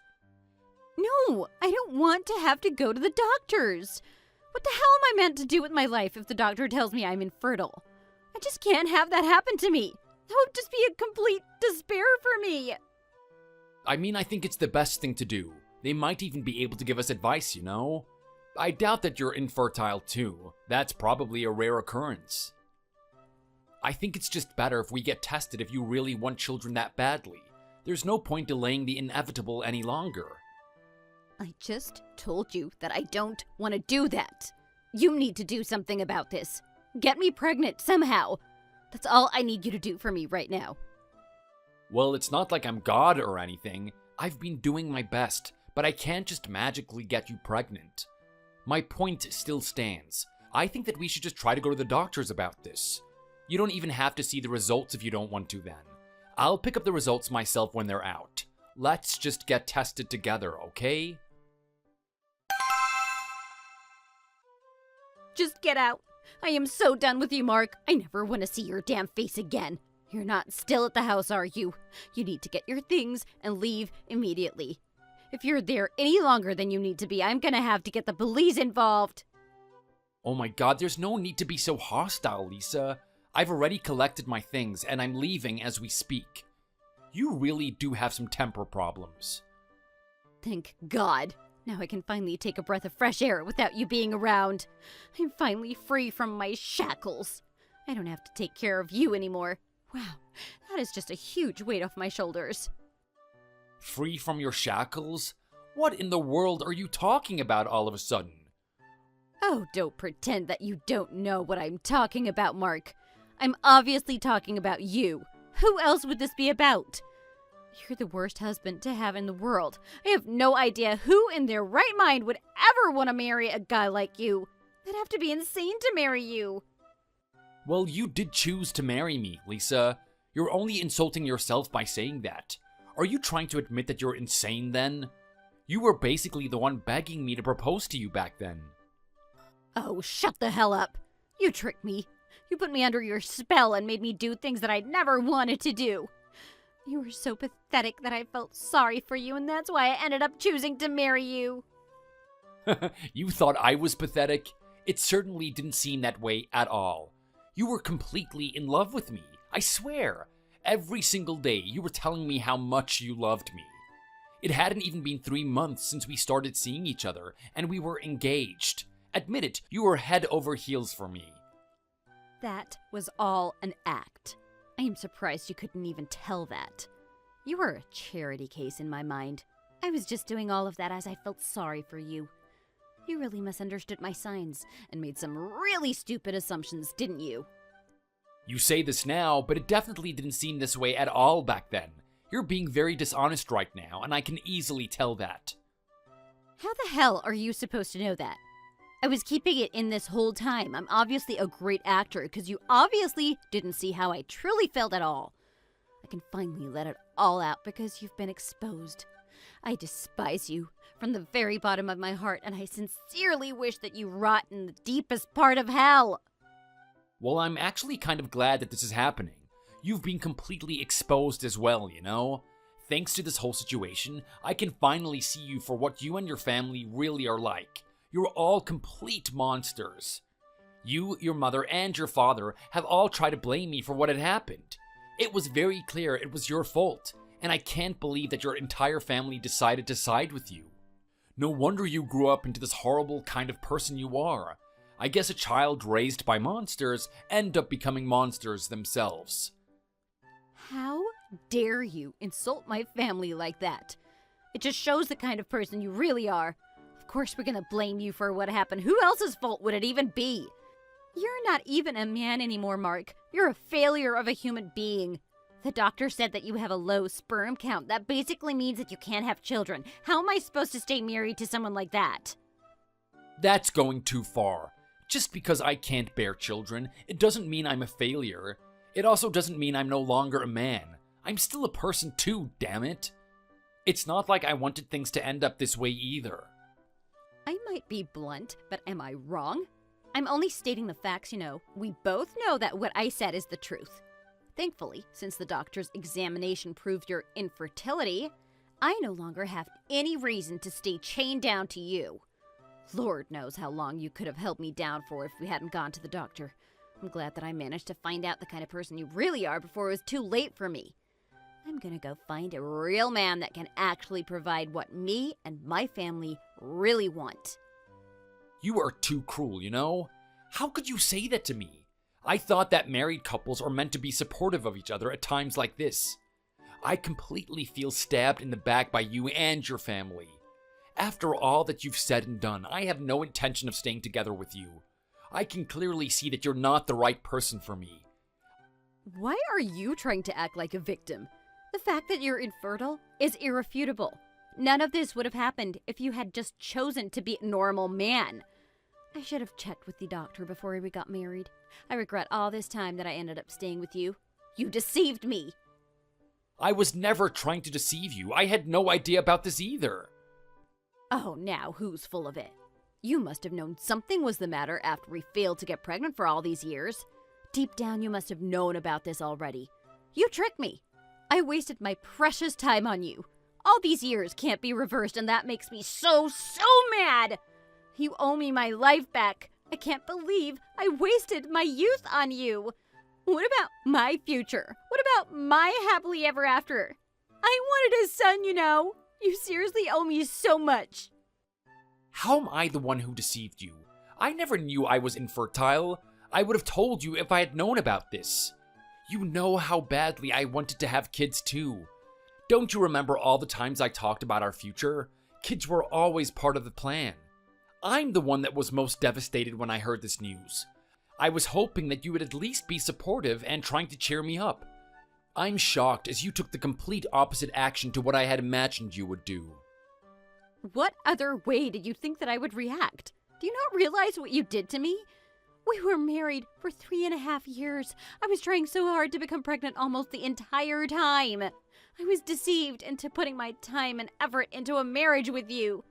No, I don't want to have to go to the doctors. What the hell am I meant to do with my life if the doctor tells me I'm infertile? I just can't have that happen to me. That would just be a complete despair for me. I mean, I think it's the best thing to do. They might even be able to give us advice, you know? I doubt that you're infertile too. That's probably a rare occurrence. I think it's just better if we get tested if you really want children that badly. There's no point delaying the inevitable any longer. I just told you that I don't want to do that. You need to do something about this. Get me pregnant somehow. That's all I need you to do for me right now. Well, it's not like I'm God or anything. I've been doing my best, but I can't just magically get you pregnant. My point still stands. I think that we should just try to go to the doctors about this. You don't even have to see the results if you don't want to then. I'll pick up the results myself when they're out. Let's just get tested together, okay? Just get out. I am so done with you, Mark. I never want to see your damn face again. You're not still at the house, are you? You need to get your things and leave immediately. If you're there any longer than you need to be, I'm gonna have to get the police involved. Oh my god, there's no need to be so hostile, Lisa. I've already collected my things, and I'm leaving as we speak. You really do have some temper problems. Thank God. Now I can finally take a breath of fresh air without you being around. I'm finally free from my shackles. I don't have to take care of you anymore. Wow, that is just a huge weight off my shoulders. Free from your shackles? What in the world are you talking about all of a sudden? Oh, don't pretend that you don't know what I'm talking about, Mark. I'm obviously talking about you. Who else would this be about? You're the worst husband to have in the world. I have no idea who in their right mind would ever want to marry a guy like you. They'd have to be insane to marry you. Well, you did choose to marry me, Lisa. You're only insulting yourself by saying that. Are you trying to admit that you're insane then? You were basically the one begging me to propose to you back then. Oh, shut the hell up. You tricked me. You put me under your spell and made me do things that I never wanted to do. You were so pathetic that I felt sorry for you, and that's why I ended up choosing to marry you. You thought I was pathetic? It certainly didn't seem that way at all. You were completely in love with me, I swear. Every single day you were telling me how much you loved me. It hadn't even been 3 months since we started seeing each other, and we were engaged. Admit it, you were head over heels for me. That was all an act. I am surprised you couldn't even tell that. You were a charity case in my mind. I was just doing all of that as I felt sorry for you. You really misunderstood my signs and made some really stupid assumptions, didn't you? You say this now, but it definitely didn't seem this way at all back then. You're being very dishonest right now, and I can easily tell that. How the hell are you supposed to know that? I was keeping it in this whole time. I'm obviously a great actor because you obviously didn't see how I truly felt at all. I can finally let it all out because you've been exposed. I despise you from the very bottom of my heart, and I sincerely wish that you rot in the deepest part of hell. Well, I'm actually kind of glad that this is happening. You've been completely exposed as well, you know? Thanks to this whole situation, I can finally see you for what you and your family really are like. You're all complete monsters. You, your mother, and your father have all tried to blame me for what had happened. It was very clear it was your fault, and I can't believe that your entire family decided to side with you. No wonder you grew up into this horrible kind of person you are. I guess a child raised by monsters end up becoming monsters themselves. How dare you insult my family like that? It just shows the kind of person you really are. Of course we're gonna blame you for what happened. Who else's fault would it even be? You're not even a man anymore, Mark. You're a failure of a human being. The doctor said that you have a low sperm count. That basically means that you can't have children. How am I supposed to stay married to someone like that? That's going too far. Just because I can't bear children, it doesn't mean I'm a failure. It also doesn't mean I'm no longer a man. I'm still a person too, damn it. It's not like I wanted things to end up this way either. I might be blunt, but am I wrong? I'm only stating the facts, you know. We both know that what I said is the truth. Thankfully, since the doctor's examination proved your infertility, I no longer have any reason to stay chained down to you. Lord knows how long you could have held me down for if we hadn't gone to the doctor. I'm glad that I managed to find out the kind of person you really are before it was too late for me. I'm gonna go find a real man that can actually provide what me and my family really want. You are too cruel, you know? How could you say that to me? I thought that married couples are meant to be supportive of each other at times like this. I completely feel stabbed in the back by you and your family. After all that you've said and done, I have no intention of staying together with you. I can clearly see that you're not the right person for me. Why are you trying to act like a victim? The fact that you're infertile is irrefutable. None of this would have happened if you had just chosen to be a normal man. I should have checked with the doctor before we got married. I regret all this time that I ended up staying with you. You deceived me. I was never trying to deceive you. I had no idea about this either. Oh, now who's full of it? You must have known something was the matter after we failed to get pregnant for all these years. Deep down, you must have known about this already. You tricked me. I wasted my precious time on you. All these years can't be reversed, and that makes me so mad. You owe me my life back. I can't believe I wasted my youth on you. What about my future? What about my happily ever after? I wanted a son, you know. You seriously owe me so much. How am I the one who deceived you? I never knew I was infertile. I would have told you if I had known about this. You know how badly I wanted to have kids too. Don't you remember all the times I talked about our future? Kids were always part of the plan. I'm the one that was most devastated when I heard this news. I was hoping that you would at least be supportive and trying to cheer me up. I'm shocked as you took the complete opposite action to what I had imagined you would do. What other way did you think that I would react? Do you not realize what you did to me? We were married for 3.5 years. I was trying so hard to become pregnant almost the entire time. I was deceived into putting my time and effort into a marriage with you.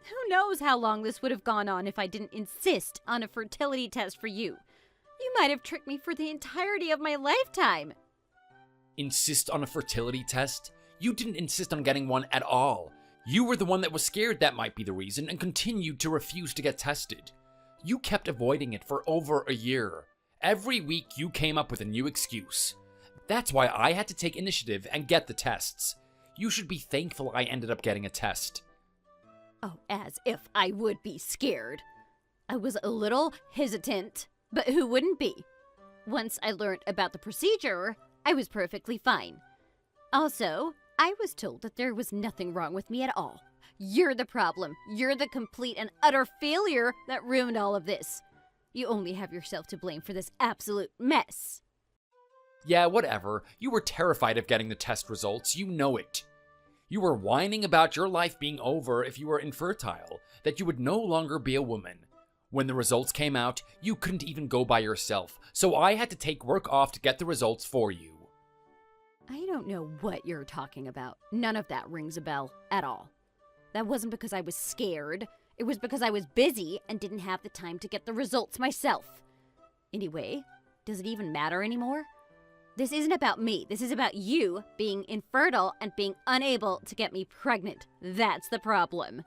Who knows how long this would have gone on if I didn't insist on a fertility test for you. You might have tricked me for the entirety of my lifetime. Insist on a fertility test? You didn't insist on getting one at all. You were the one that was scared that might be the reason and continued to refuse to get tested. You kept avoiding it for over a year. Every week you came up with a new excuse. That's why I had to take initiative and get the tests. You should be thankful I ended up getting a test. Oh, as if I would be scared. I was a little hesitant, but who wouldn't be? Once I learned about the procedure, I was perfectly fine. Also, I was told that there was nothing wrong with me at all. You're the problem. You're the complete and utter failure that ruined all of this. You only have yourself to blame for this absolute mess. Yeah, whatever. You were terrified of getting the test results. You know it. You were whining about your life being over if you were infertile, that you would no longer be a woman. When the results came out, you couldn't even go by yourself, so I had to take work off to get the results for you. I don't know what you're talking about. None of that rings a bell at all. That wasn't because I was scared. It was because I was busy and didn't have the time to get the results myself. Anyway, does it even matter anymore? This isn't about me. This is about you being infertile and being unable to get me pregnant. That's the problem.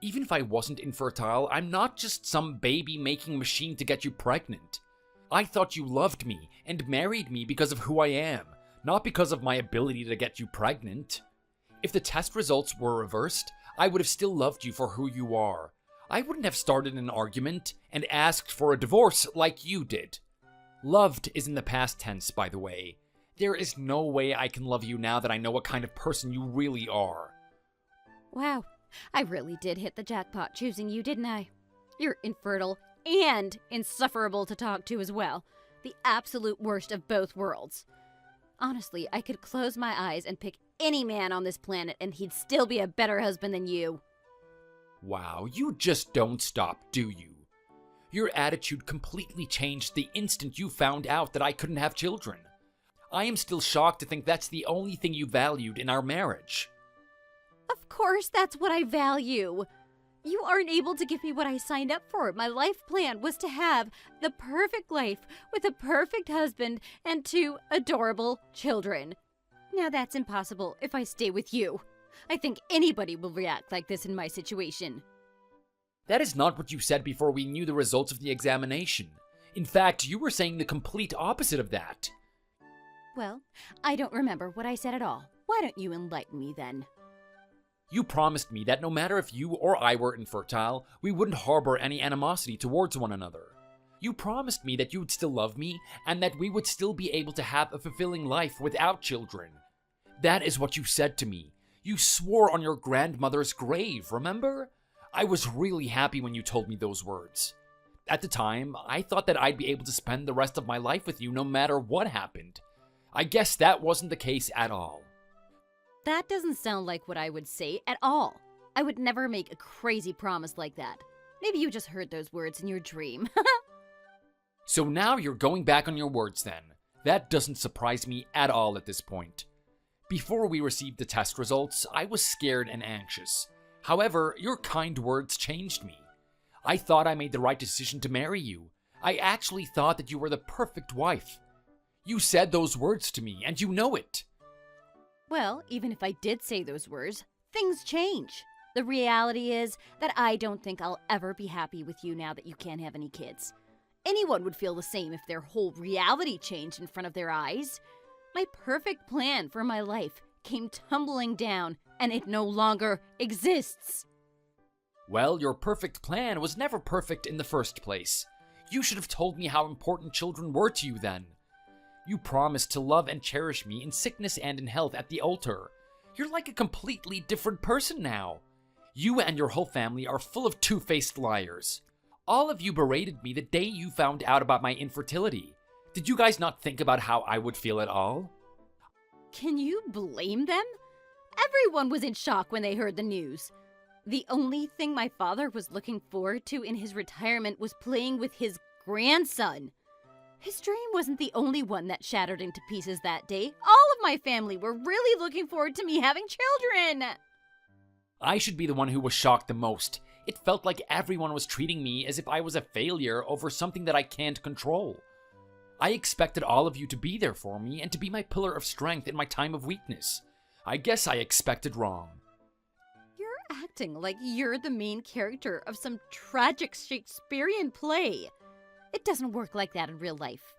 Even if I wasn't infertile, I'm not just some baby-making machine to get you pregnant. I thought you loved me and married me because of who I am, not because of my ability to get you pregnant. If the test results were reversed, I would have still loved you for who you are. I wouldn't have started an argument and asked for a divorce like you did. Loved is in the past tense, by the way. There is no way I can love you now that I know what kind of person you really are. Wow, I really did hit the jackpot choosing you, didn't I? You're infertile and insufferable to talk to as well. The absolute worst of both worlds. Honestly, I could close my eyes and pick any man on this planet and he'd still be a better husband than you. Wow, you just don't stop, do you? Your attitude completely changed the instant you found out that I couldn't have children. I am still shocked to think that's the only thing you valued in our marriage. Of course that's what I value. You aren't able to give me what I signed up for. My life plan was to have the perfect life with a perfect husband and 2 adorable children. Now that's impossible if I stay with you. I think anybody will react like this in my situation. That is not what you said before we knew the results of the examination. In fact, you were saying the complete opposite of that. Well, I don't remember what I said at all. Why don't you enlighten me then? You promised me that no matter if you or I were infertile, we wouldn't harbor any animosity towards one another. You promised me that you would still love me, and that we would still be able to have a fulfilling life without children. That is what you said to me. You swore on your grandmother's grave, remember? I was really happy when you told me those words. At the time, I thought that I'd be able to spend the rest of my life with you no matter what happened. I guess that wasn't the case at all. That doesn't sound like what I would say at all. I would never make a crazy promise like that. Maybe you just heard those words in your dream. So now you're going back on your words then. That doesn't surprise me at all at this point. Before we received the test results, I was scared and anxious. However, your kind words changed me. I thought I made the right decision to marry you. I actually thought that you were the perfect wife. You said those words to me, and you know it. Well, even if I did say those words, things change. The reality is that I don't think I'll ever be happy with you now that you can't have any kids. Anyone would feel the same if their whole reality changed in front of their eyes. My perfect plan for my life came tumbling down, and it no longer exists. Well, your perfect plan was never perfect in the first place. You should have told me how important children were to you then. You promised to love and cherish me in sickness and in health at the altar. You're like a completely different person now. You and your whole family are full of two-faced liars. All of you berated me the day you found out about my infertility. Did you guys not think about how I would feel at all? Can you blame them? Everyone was in shock when they heard the news. The only thing my father was looking forward to in his retirement was playing with his grandson. His dream wasn't the only one that shattered into pieces that day. All of my family were really looking forward to me having children. I should be the one who was shocked the most. It felt like everyone was treating me as if I was a failure over something that I can't control. I expected all of you to be there for me and to be my pillar of strength in my time of weakness. I guess I expected wrong. You're acting like you're the main character of some tragic Shakespearean play. It doesn't work like that in real life.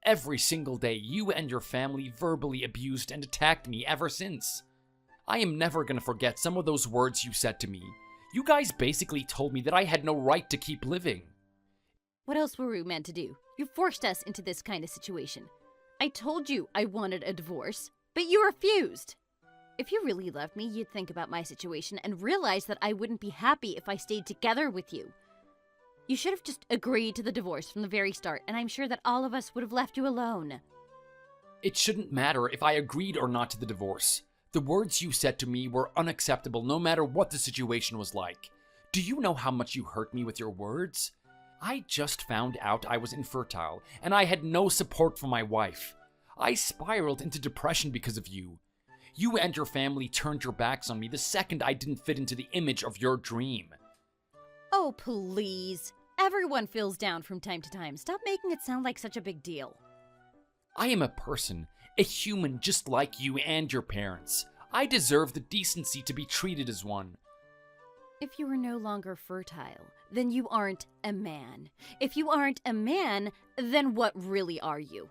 Every single day, you and your family verbally abused and attacked me ever since. I am never gonna forget some of those words you said to me. You guys basically told me that I had no right to keep living. What else were we meant to do? You forced us into this kind of situation. I told you I wanted a divorce, but you refused. If you really loved me, you'd think about my situation and realize that I wouldn't be happy if I stayed together with you. You should have just agreed to the divorce from the very start, and I'm sure that all of us would have left you alone. It shouldn't matter if I agreed or not to the divorce. The words you said to me were unacceptable no matter what the situation was like. Do you know how much you hurt me with your words? I just found out I was infertile, and I had no support from my wife. I spiraled into depression because of you. You and your family turned your backs on me the second I didn't fit into the image of your dream. Oh, please. Everyone feels down from time to time. Stop making it sound like such a big deal. I am a person, a human just like you and your parents. I deserve the decency to be treated as one. If you are no longer fertile, then you aren't a man. If you aren't a man, then what really are you?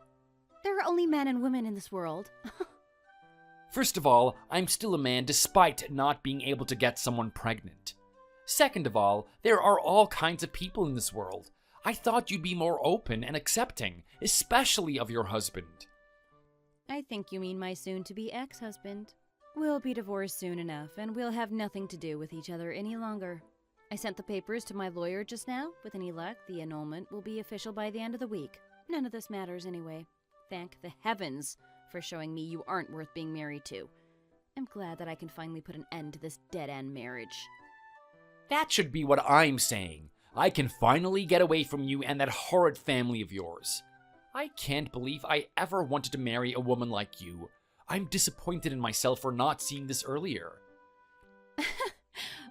There are only men and women in this world. First of all, I'm still a man despite not being able to get someone pregnant. Second of all, there are all kinds of people in this world. I thought you'd be more open and accepting, especially of your husband. I think you mean my soon-to-be ex-husband. We'll be divorced soon enough, and we'll have nothing to do with each other any longer. I sent the papers to my lawyer just now. With any luck, the annulment will be official by the end of the week. None of this matters anyway. Thank the heavens for showing me you aren't worth being married to. I'm glad that I can finally put an end to this dead-end marriage. That should be what I'm saying. I can finally get away from you and that horrid family of yours. I can't believe I ever wanted to marry a woman like you. I'm disappointed in myself for not seeing this earlier.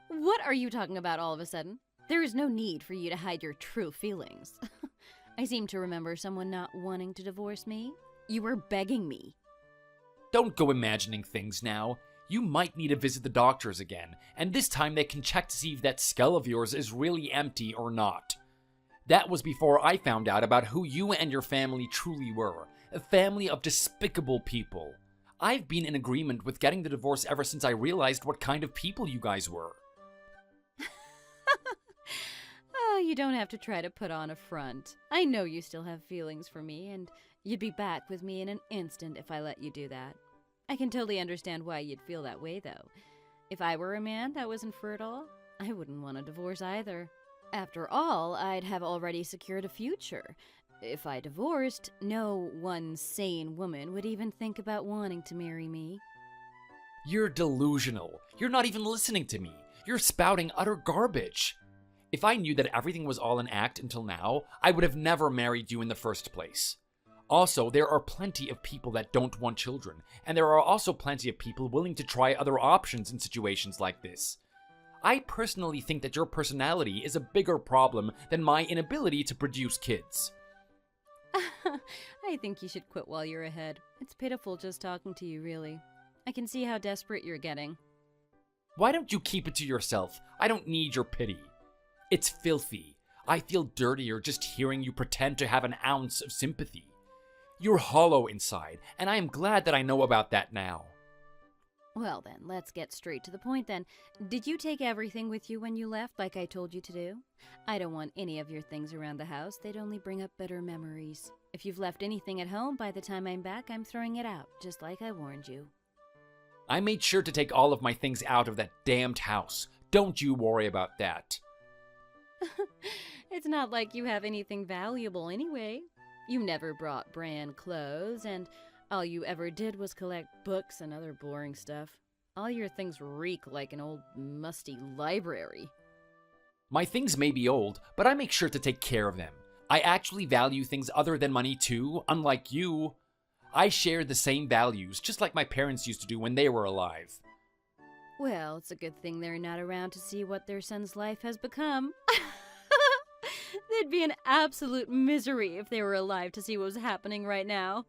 What are you talking about all of a sudden? There is no need for you to hide your true feelings. I seem to remember someone not wanting to divorce me. You were begging me. Don't go imagining things now. You might need to visit the doctors again, and this time they can check to see if that skull of yours is really empty or not. That was before I found out about who you and your family truly were, a family of despicable people. I've been in agreement with getting the divorce ever since I realized what kind of people you guys were. Oh, you don't have to try to put on a front. I know you still have feelings for me, and you'd be back with me in an instant if I let you do that. I can totally understand why you'd feel that way, though. If I were a man that was infertile, I wouldn't want a divorce either. After all, I'd have already secured a future. If I divorced, no one sane woman would even think about wanting to marry me. You're delusional. You're not even listening to me. You're spouting utter garbage. If I knew that everything was all an act until now, I would have never married you in the first place. Also, there are plenty of people that don't want children, and there are also plenty of people willing to try other options in situations like this. I personally think that your personality is a bigger problem than my inability to produce kids. I think you should quit while you're ahead. It's pitiful just talking to you, really. I can see how desperate you're getting. Why don't you keep it to yourself? I don't need your pity. It's filthy. I feel dirtier just hearing you pretend to have an ounce of sympathy. You're hollow inside, and I am glad that I know about that now. Well then, let's get straight to the point then. Did you take everything with you when you left, like I told you to do? I don't want any of your things around the house. They'd only bring up bitter memories. If you've left anything at home, by the time I'm back, I'm throwing it out, just like I warned you. I made sure to take all of my things out of that damned house. Don't you worry about that. It's not like you have anything valuable anyway. You never brought brand clothes, and all you ever did was collect books and other boring stuff. All your things reek like an old, musty library. My things may be old, but I make sure to take care of them. I actually value things other than money too, unlike you. I share the same values, just like my parents used to do when they were alive. Well, it's a good thing they're not around to see what their son's life has become. They'd be in absolute misery if they were alive to see what was happening right now.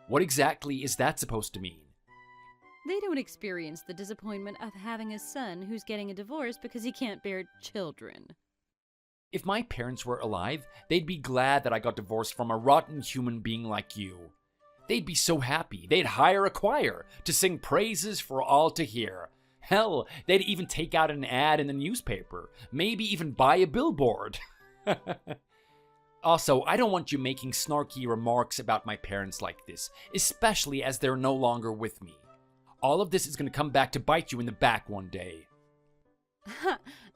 What exactly is that supposed to mean? They don't experience the disappointment of having a son who's getting a divorce because he can't bear children. If my parents were alive, they'd be glad that I got divorced from a rotten human being like you. They'd be so happy, they'd hire a choir to sing praises for all to hear. Hell, they'd even take out an ad in the newspaper, maybe even buy a billboard. Also, I don't want you making snarky remarks about my parents like this, especially as they're no longer with me. All of this is going to come back to bite you in the back one day.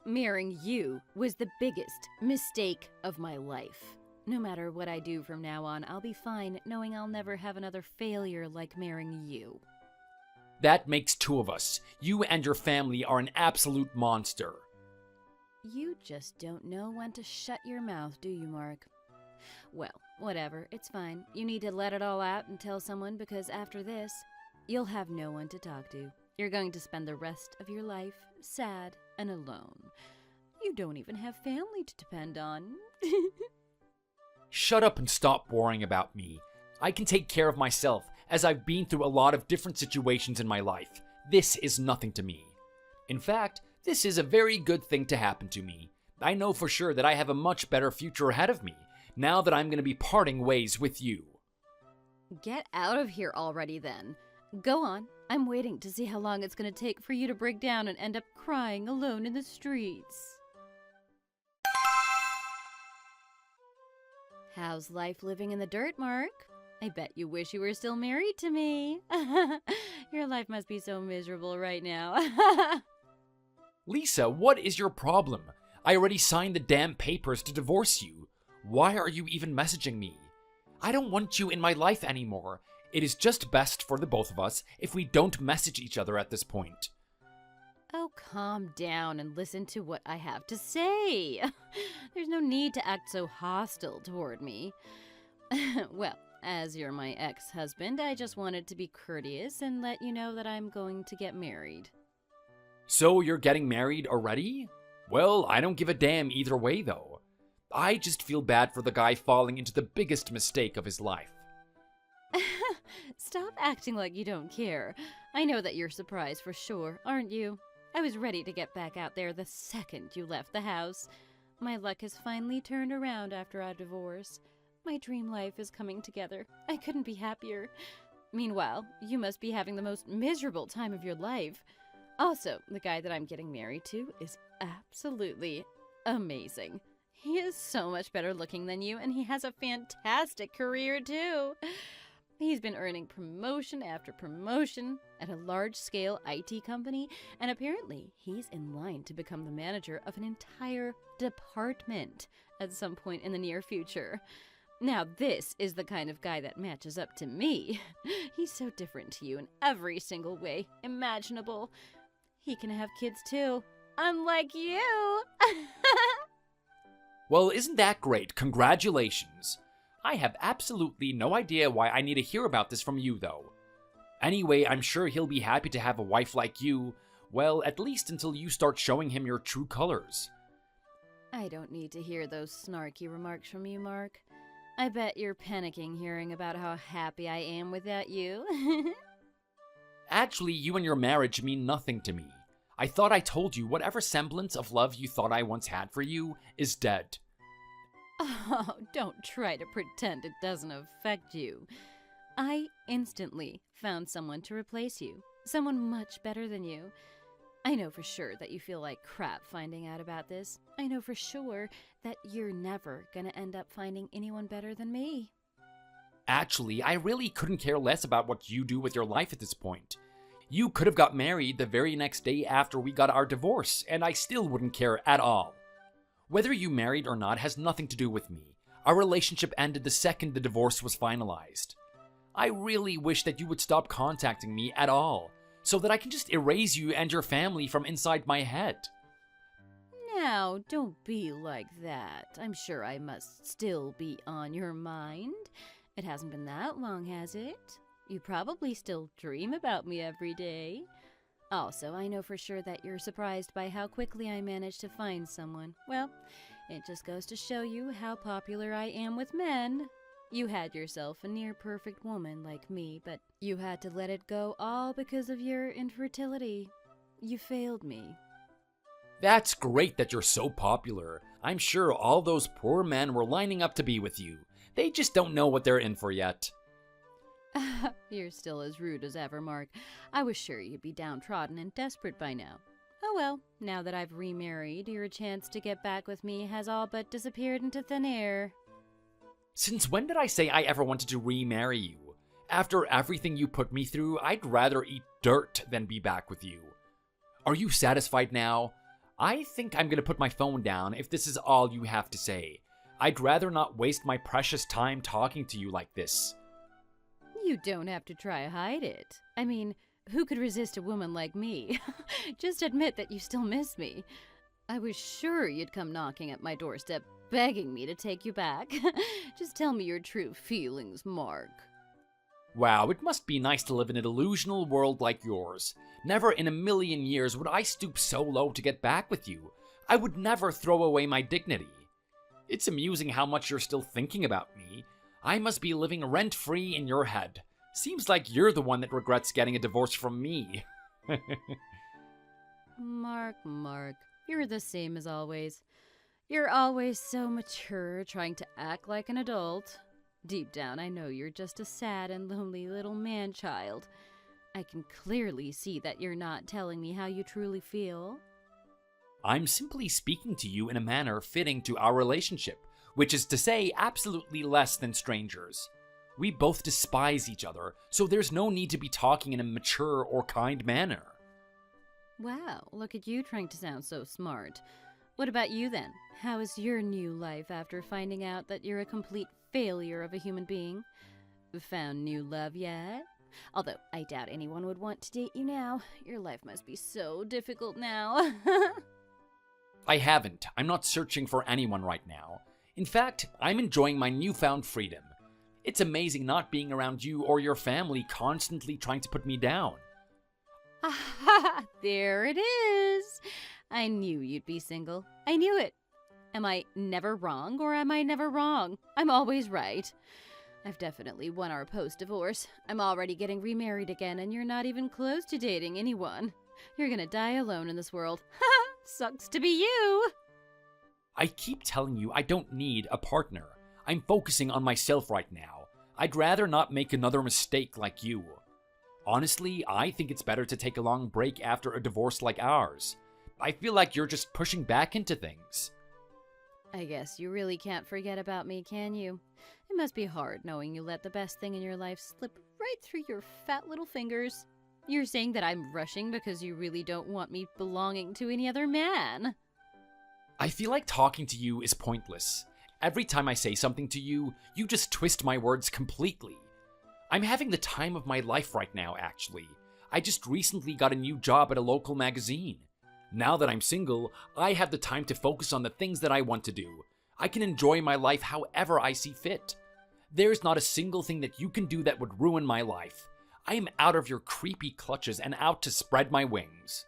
Marrying you was the biggest mistake of my life. No matter what I do from now on, I'll be fine knowing I'll never have another failure like marrying you. That makes two of us. You and your family are an absolute monster. You just don't know when to shut your mouth, do you, Mark? Well, whatever, it's fine. You need to let it all out and tell someone because after this, you'll have no one to talk to. You're going to spend the rest of your life sad and alone. You don't even have family to depend on. Shut up and stop worrying about me. I can take care of myself, as I've been through a lot of different situations in my life. This is nothing to me. In fact, this is a very good thing to happen to me. I know for sure that I have a much better future ahead of me, now that I'm going to be parting ways with you. Get out of here already then. Go on. I'm waiting to see how long it's going to take for you to break down and end up crying alone in the streets. How's life living in the dirt, Mark? I bet you wish you were still married to me. Your life must be so miserable right now. Lisa, what is your problem? I already signed the damn papers to divorce you. Why are you even messaging me? I don't want you in my life anymore. It is just best for the both of us if we don't message each other at this point. Oh, calm down and listen to what I have to say. There's no need to act so hostile toward me. Well, as you're my ex-husband, I just wanted to be courteous and let you know that I'm going to get married. So you're getting married already? Well, I don't give a damn either way, though. I just feel bad for the guy falling into the biggest mistake of his life. Stop acting like you don't care. I know that you're surprised for sure, aren't you? I was ready to get back out there the second you left the house. My luck has finally turned around after our divorce. My dream life is coming together. I couldn't be happier. Meanwhile, you must be having the most miserable time of your life. Also, the guy that I'm getting married to is absolutely amazing. He is so much better looking than you, and he has a fantastic career, too. He's been earning promotion after promotion at a large-scale IT company, and apparently he's in line to become the manager of an entire department at some point in the near future. Now, this is the kind of guy that matches up to me. He's so different to you in every single way imaginable. He can have kids, too, unlike you. Well, isn't that great? Congratulations. I have absolutely no idea why I need to hear about this from you, though. Anyway, I'm sure he'll be happy to have a wife like you, well, at least until you start showing him your true colors. I don't need to hear those snarky remarks from you, Mark. I bet you're panicking hearing about how happy I am without you. Actually, you and your marriage mean nothing to me. I thought I told you whatever semblance of love you thought I once had for you is dead. Oh, don't try to pretend it doesn't affect you. I instantly found someone to replace you. Someone much better than you. I know for sure that you feel like crap finding out about this. I know for sure that you're never gonna end up finding anyone better than me. Actually, I really couldn't care less about what you do with your life at this point. You could have got married the very next day after we got our divorce, and I still wouldn't care at all. Whether you married or not has nothing to do with me. Our relationship ended the second the divorce was finalized. I really wish that you would stop contacting me at all, so that I can just erase you and your family from inside my head. Now, don't be like that. I'm sure I must still be on your mind. It hasn't been that long, has it? You probably still dream about me every day. Also, I know for sure that you're surprised by how quickly I managed to find someone. Well, it just goes to show you how popular I am with men. You had yourself a near-perfect woman like me, but you had to let it go all because of your infertility. You failed me. That's great that you're so popular. I'm sure all those poor men were lining up to be with you. They just don't know what they're in for yet. You're still as rude as ever, Mark. I was sure you'd be downtrodden and desperate by now. Oh well, now that I've remarried, your chance to get back with me has all but disappeared into thin air. Since when did I say I ever wanted to remarry you? After everything you put me through, I'd rather eat dirt than be back with you. Are you satisfied now? I think I'm gonna put my phone down if this is all you have to say. I'd rather not waste my precious time talking to you like this. You don't have to try to hide it. I mean, who could resist a woman like me? Just admit that you still miss me. I was sure you'd come knocking at my doorstep, begging me to take you back. Just tell me your true feelings, Mark. Wow, it must be nice to live in a delusional world like yours. Never in a million years would I stoop so low to get back with you. I would never throw away my dignity. It's amusing how much you're still thinking about me. I must be living rent-free in your head. Seems like you're the one that regrets getting a divorce from me. Mark, you're the same as always. You're always so mature, trying to act like an adult. Deep down, I know you're just a sad and lonely little man-child. I can clearly see that you're not telling me how you truly feel. I'm simply speaking to you in a manner fitting to our relationship, which is to say, absolutely less than strangers. We both despise each other, so there's no need to be talking in a mature or kind manner. Wow, look at you trying to sound so smart. What about you then? How is your new life after finding out that you're a complete failure of a human being? Found new love yet? Although I doubt anyone would want to date you now. Your life must be so difficult now. I haven't. I'm not searching for anyone right now. In fact, I'm enjoying my newfound freedom. It's amazing not being around you or your family constantly trying to put me down. There it is. I knew you'd be single. I knew it. Am I never wrong or am I never wrong? I'm always right. I've definitely won our post-divorce. I'm already getting remarried again and you're not even close to dating anyone. You're gonna die alone in this world. Sucks to be you. I keep telling you I don't need a partner. I'm focusing on myself right now. I'd rather not make another mistake like you. Honestly, I think it's better to take a long break after a divorce like ours. I feel like you're just pushing back into things. I guess you really can't forget about me, can you? It must be hard knowing you let the best thing in your life slip right through your fat little fingers. You're saying that I'm rushing because you really don't want me belonging to any other man. I feel like talking to you is pointless. Every time I say something to you, you just twist my words completely. I'm having the time of my life right now, actually. I just recently got a new job at a local magazine. Now that I'm single, I have the time to focus on the things that I want to do. I can enjoy my life however I see fit. There's not a single thing that you can do that would ruin my life. I am out of your creepy clutches and out to spread my wings.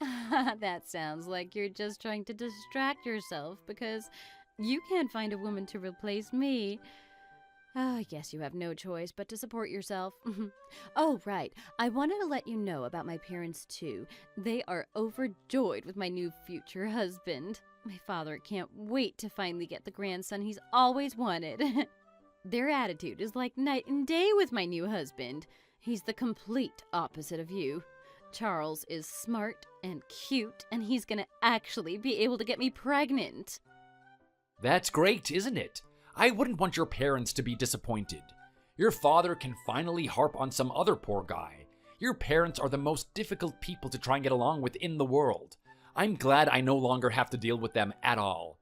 That sounds like you're just trying to distract yourself because you can't find a woman to replace me. I guess you have no choice but to support yourself. Oh, right. I wanted to let you know about my parents, too. They are overjoyed with my new future husband. My father can't wait to finally get the grandson he's always wanted. Their attitude is like night and day with my new husband. He's the complete opposite of you. Charles is smart and cute, and he's gonna actually be able to get me pregnant. That's great, isn't it? I wouldn't want your parents to be disappointed. Your father can finally harp on some other poor guy. Your parents are the most difficult people to try and get along with in the world. I'm glad I no longer have to deal with them at all.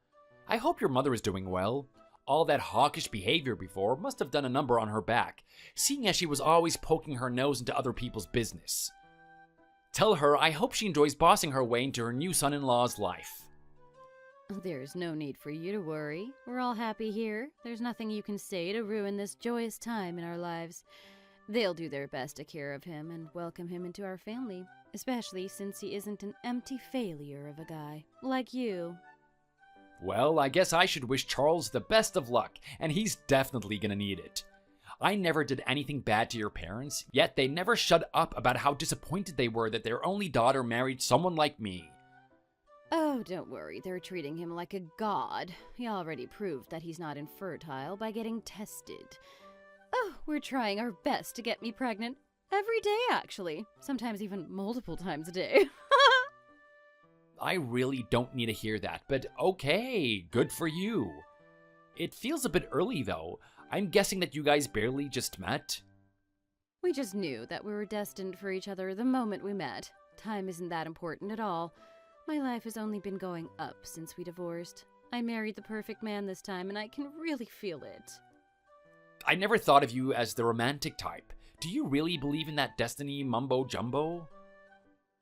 I hope your mother is doing well. All that hawkish behavior before must have done a number on her back, seeing as she was always poking her nose into other people's business. Tell her I hope she enjoys bossing her way into her new son-in-law's life. There's no need for you to worry. We're all happy here. There's nothing you can say to ruin this joyous time in our lives. They'll do their best to take care of him and welcome him into our family, especially since he isn't an empty failure of a guy, like you. Well, I guess I should wish Charles the best of luck, and he's definitely gonna need it. I never did anything bad to your parents, yet they never shut up about how disappointed they were that their only daughter married someone like me. Oh, don't worry, they're treating him like a god. He already proved that he's not infertile by getting tested. Oh, we're trying our best to get me pregnant. Every day, actually. Sometimes even multiple times a day. I really don't need to hear that, but okay, good for you. It feels a bit early, though. I'm guessing that you guys barely just met? We just knew that we were destined for each other the moment we met. Time isn't that important at all. My life has only been going up since we divorced. I married the perfect man this time, and I can really feel it. I never thought of you as the romantic type. Do you really believe in that destiny mumbo-jumbo?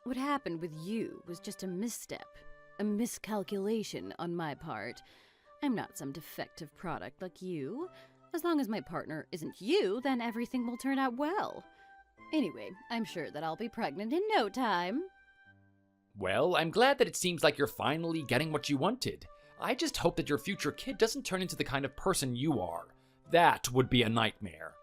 What happened with you was just a misstep, a miscalculation on my part. I'm not some defective product like you. As long as my partner isn't you, then everything will turn out well. Anyway, I'm sure that I'll be pregnant in no time. Well, I'm glad that it seems like you're finally getting what you wanted. I just hope that your future kid doesn't turn into the kind of person you are. That would be a nightmare.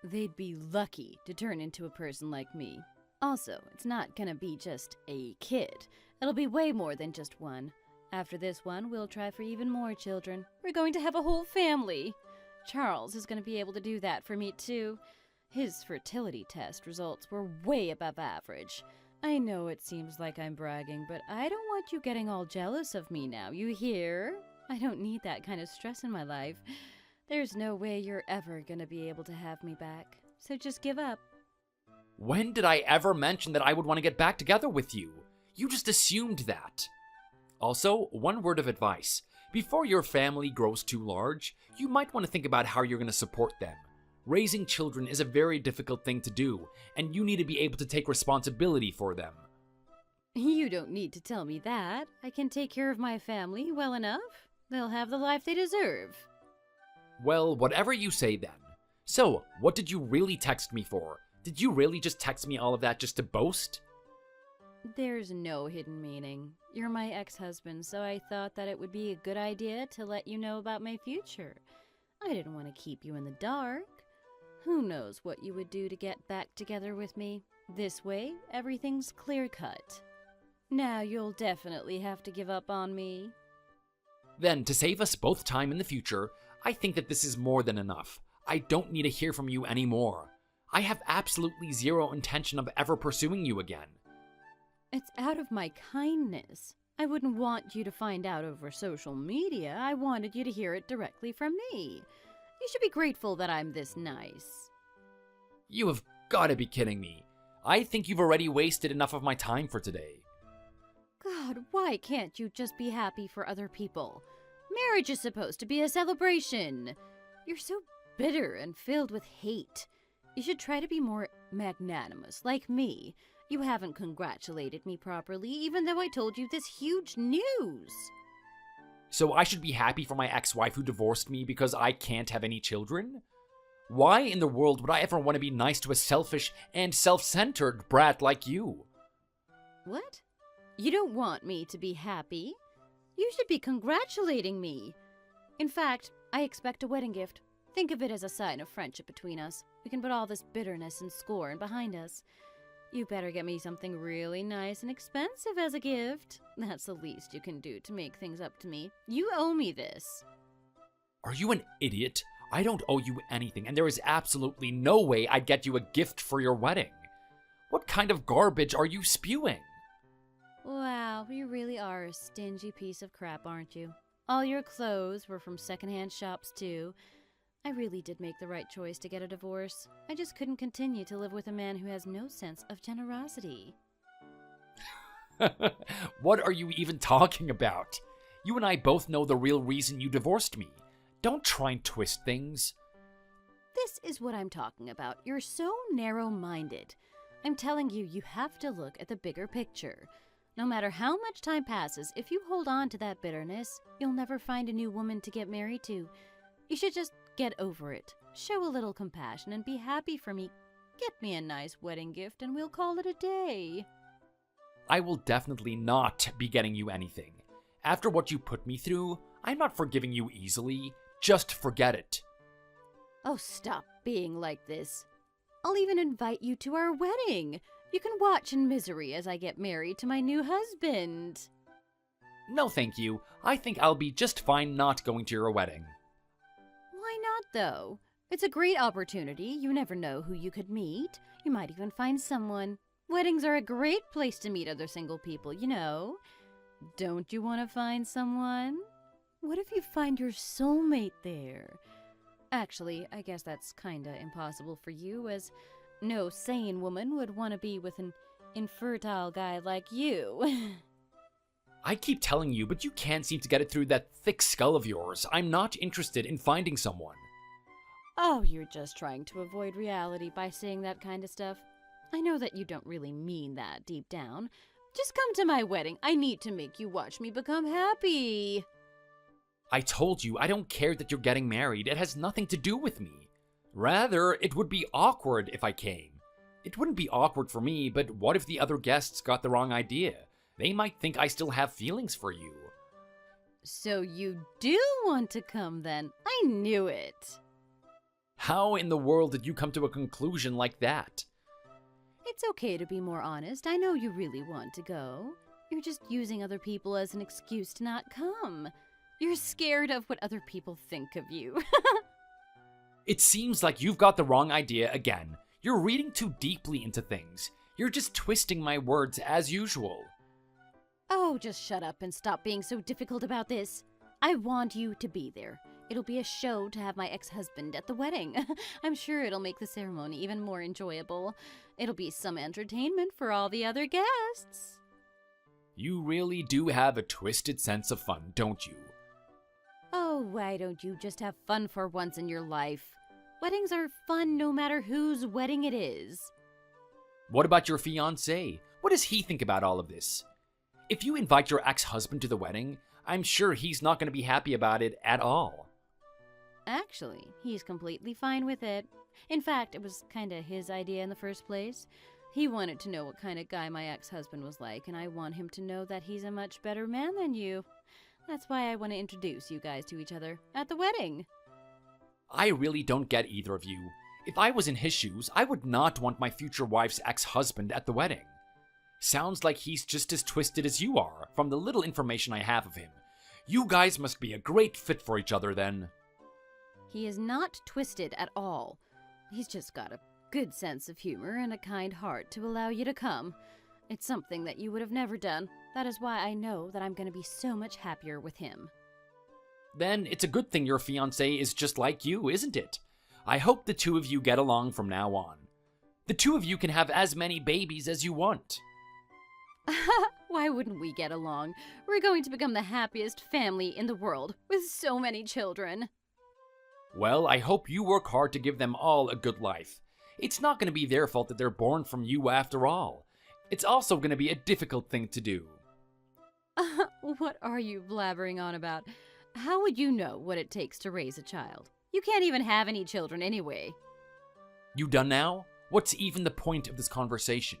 They'd be lucky to turn into a person like me. Also, it's not gonna be just a kid. It'll be way more than just one. After this one, we'll try for even more children. We're going to have a whole family. Charles is gonna be able to do that for me too. His fertility test results were way above average. I know it seems like I'm bragging, but I don't want you getting all jealous of me now, you hear? I don't need that kind of stress in my life. There's no way you're ever gonna be able to have me back, so just give up. When did I ever mention that I would want to get back together with you? You just assumed that. Also, one word of advice. Before your family grows too large, you might want to think about how you're going to support them. Raising children is a very difficult thing to do, and you need to be able to take responsibility for them. You don't need to tell me that. I can take care of my family well enough. They'll have the life they deserve. Well, whatever you say then. So, what did you really text me for? Did you really just text me all of that just to boast? There's no hidden meaning. You're my ex-husband, so I thought that it would be a good idea to let you know about my future. I didn't want to keep you in the dark. Who knows what you would do to get back together with me? This way, everything's clear-cut. Now you'll definitely have to give up on me. Then, to save us both time in the future, I think that this is more than enough. I don't need to hear from you anymore. I have absolutely zero intention of ever pursuing you again. It's out of my kindness. I wouldn't want you to find out over social media. I wanted you to hear it directly from me. You should be grateful that I'm this nice. You have got to be kidding me. I think you've already wasted enough of my time for today. God, why can't you just be happy for other people? Marriage is supposed to be a celebration. You're so bitter and filled with hate. You should try to be more magnanimous, like me. You haven't congratulated me properly, even though I told you this huge news. So I should be happy for my ex-wife who divorced me because I can't have any children? Why in the world would I ever want to be nice to a selfish and self-centered brat like you? What? You don't want me to be happy? You should be congratulating me. In fact, I expect a wedding gift. Think of it as a sign of friendship between us. We can put all this bitterness and scorn behind us. You better get me something really nice and expensive as a gift. That's the least you can do to make things up to me. You owe me this. Are you an idiot? I don't owe you anything, and there is absolutely no way I'd get you a gift for your wedding. What kind of garbage are you spewing? Wow, you really are a stingy piece of crap, aren't you? All your clothes were from secondhand shops, too. I really did make the right choice to get a divorce. I just couldn't continue to live with a man who has no sense of generosity. What are you even talking about? You and I both know the real reason you divorced me. Don't try and twist things. This is what I'm talking about. You're so narrow-minded. I'm telling you, you have to look at the bigger picture. No matter how much time passes, if you hold on to that bitterness, you'll never find a new woman to get married to. You should just get over it. Show a little compassion and be happy for me. Get me a nice wedding gift and we'll call it a day. I will definitely not be getting you anything. After what you put me through, I'm not forgiving you easily. Just forget it. Oh, stop being like this. I'll even invite you to our wedding. You can watch in misery as I get married to my new husband. No, thank you. I think I'll be just fine not going to your wedding. Why not, though? It's a great opportunity. You never know who you could meet. You might even find someone. Weddings are a great place to meet other single people, you know. Don't you want to find someone? What if you find your soulmate there? Actually, I guess that's kinda impossible for you, as no sane woman would want to be with an infertile guy like you. I keep telling you, but you can't seem to get it through that thick skull of yours. I'm not interested in finding someone. Oh, you're just trying to avoid reality by saying that kind of stuff. I know that you don't really mean that deep down. Just come to my wedding. I need to make you watch me become happy. I told you I don't care that you're getting married. It has nothing to do with me. Rather, it would be awkward if I came. It wouldn't be awkward for me, but what if the other guests got the wrong idea? They might think I still have feelings for you. So you do want to come then? I knew it. How in the world did you come to a conclusion like that? It's okay to be more honest. I know you really want to go. You're just using other people as an excuse to not come. You're scared of what other people think of you. It seems like you've got the wrong idea again. You're reading too deeply into things. You're just twisting my words as usual. Oh, just shut up and stop being so difficult about this. I want you to be there. It'll be a show to have my ex-husband at the wedding. I'm sure it'll make the ceremony even more enjoyable. It'll be some entertainment for all the other guests. You really do have a twisted sense of fun, don't you? Oh, why don't you just have fun for once in your life? Weddings are fun no matter whose wedding it is. What about your fiancé? What does he think about all of this? If you invite your ex-husband to the wedding, I'm sure he's not going to be happy about it at all. Actually, he's completely fine with it. In fact, it was kinda his idea in the first place. He wanted to know what kind of guy my ex-husband was like, and I want him to know that he's a much better man than you. That's why I want to introduce you guys to each other at the wedding. I really don't get either of you. If I was in his shoes, I would not want my future wife's ex-husband at the wedding. Sounds like he's just as twisted as you are, from the little information I have of him. You guys must be a great fit for each other then. He is not twisted at all. He's just got a good sense of humor and a kind heart to allow you to come. It's something that you would have never done. That is why I know that I'm going to be so much happier with him. Then it's a good thing your fiancé is just like you, isn't it? I hope the two of you get along from now on. The two of you can have as many babies as you want. Why wouldn't we get along? We're going to become the happiest family in the world, with so many children. Well, I hope you work hard to give them all a good life. It's not going to be their fault that they're born from you after all. It's also going to be a difficult thing to do. What are you blabbering on about? How would you know what it takes to raise a child? You can't even have any children anyway. You done now? What's even the point of this conversation?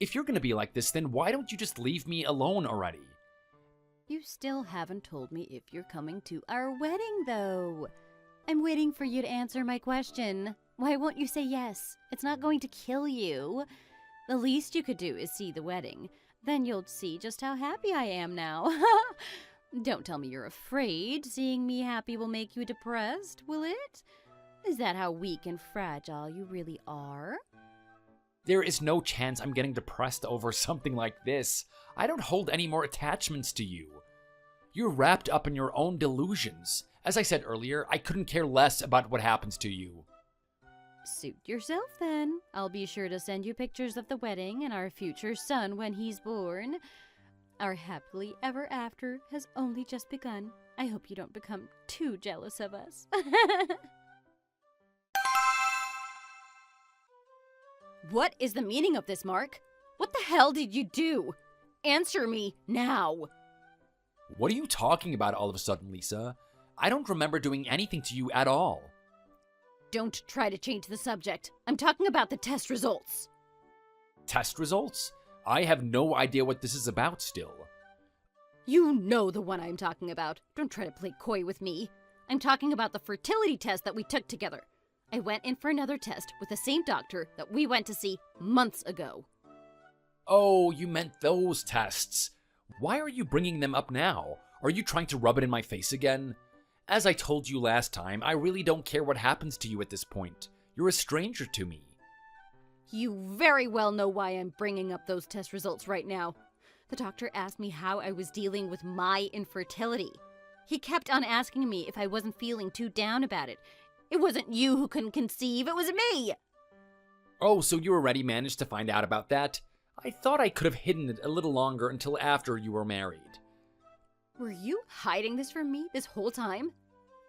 If you're gonna be like this, then why don't you just leave me alone already? You still haven't told me if you're coming to our wedding, though. I'm waiting for you to answer my question. Why won't you say yes? It's not going to kill you. The least you could do is see the wedding. Then you'll see just how happy I am now. Don't tell me you're afraid. Seeing me happy will make you depressed, will it? Is that how weak and fragile you really are? There is no chance I'm getting depressed over something like this. I don't hold any more attachments to you. You're wrapped up in your own delusions. As I said earlier, I couldn't care less about what happens to you. Suit yourself, then. I'll be sure to send you pictures of the wedding and our future son when he's born. Our happily ever after has only just begun. I hope you don't become too jealous of us. What is the meaning of this, Mark? What the hell did you do? Answer me now. What are you talking about all of a sudden, Lisa? I don't remember doing anything to you at all. Don't try to change the subject. I'm talking about the test results. Test results? I have no idea what this is about still. You know the one I'm talking about. Don't try to play coy with me. I'm talking about the fertility test that we took together. I went in for another test with the same doctor that we went to see months ago. Oh, you meant those tests. Why are you bringing them up now? Are you trying to rub it in my face again? As I told you last time, I really don't care what happens to you at this point. You're a stranger to me. You very well know why I'm bringing up those test results right now. The doctor asked me how I was dealing with my infertility. He kept on asking me if I wasn't feeling too down about it. It wasn't you who couldn't conceive, it was me! Oh, so you already managed to find out about that? I thought I could have hidden it a little longer until after you were married. Were you hiding this from me this whole time?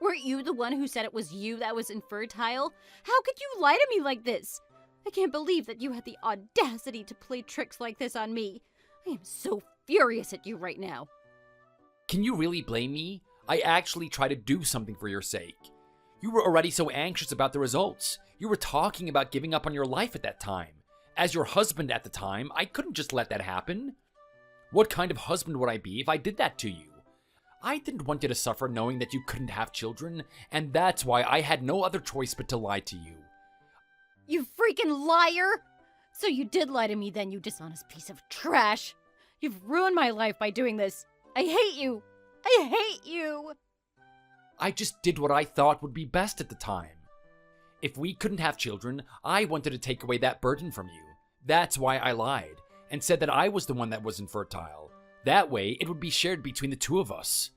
Weren't you the one who said it was you that was infertile? How could you lie to me like this? I can't believe that you had the audacity to play tricks like this on me. I am so furious at you right now. Can you really blame me? I actually tried to do something for your sake. You were already so anxious about the results. You were talking about giving up on your life at that time. As your husband at the time, I couldn't just let that happen. What kind of husband would I be if I did that to you? I didn't want you to suffer knowing that you couldn't have children, and that's why I had no other choice but to lie to you. You freaking liar! So you did lie to me then, you dishonest piece of trash! You've ruined my life by doing this! I hate you! I hate you! I just did what I thought would be best at the time. If we couldn't have children, I wanted to take away that burden from you. That's why I lied, and said that I was the one that was infertile. That way, it would be shared between the two of us.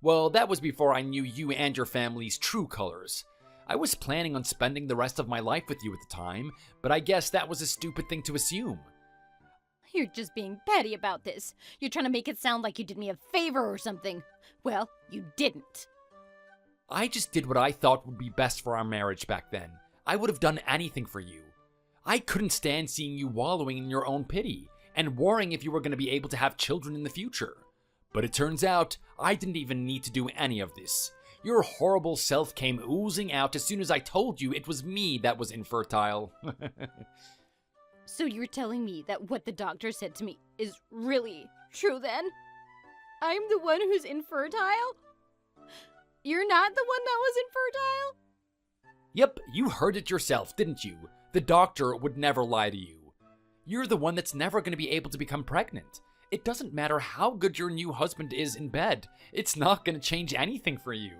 Well, that was before I knew you and your family's true colors. I was planning on spending the rest of my life with you at the time, but I guess that was a stupid thing to assume. You're just being petty about this. You're trying to make it sound like you did me a favor or something. Well, you didn't. I just did what I thought would be best for our marriage back then. I would have done anything for you. I couldn't stand seeing you wallowing in your own pity and worrying if you were going to be able to have children in the future. But it turns out, I didn't even need to do any of this. Your horrible self came oozing out as soon as I told you it was me that was infertile. So you're telling me that what the doctor said to me is really true then? I'm the one who's infertile? You're not the one that was infertile? Yep, you heard it yourself, didn't you? The doctor would never lie to you. You're the one that's never going to be able to become pregnant. It doesn't matter how good your new husband is in bed. It's not going to change anything for you.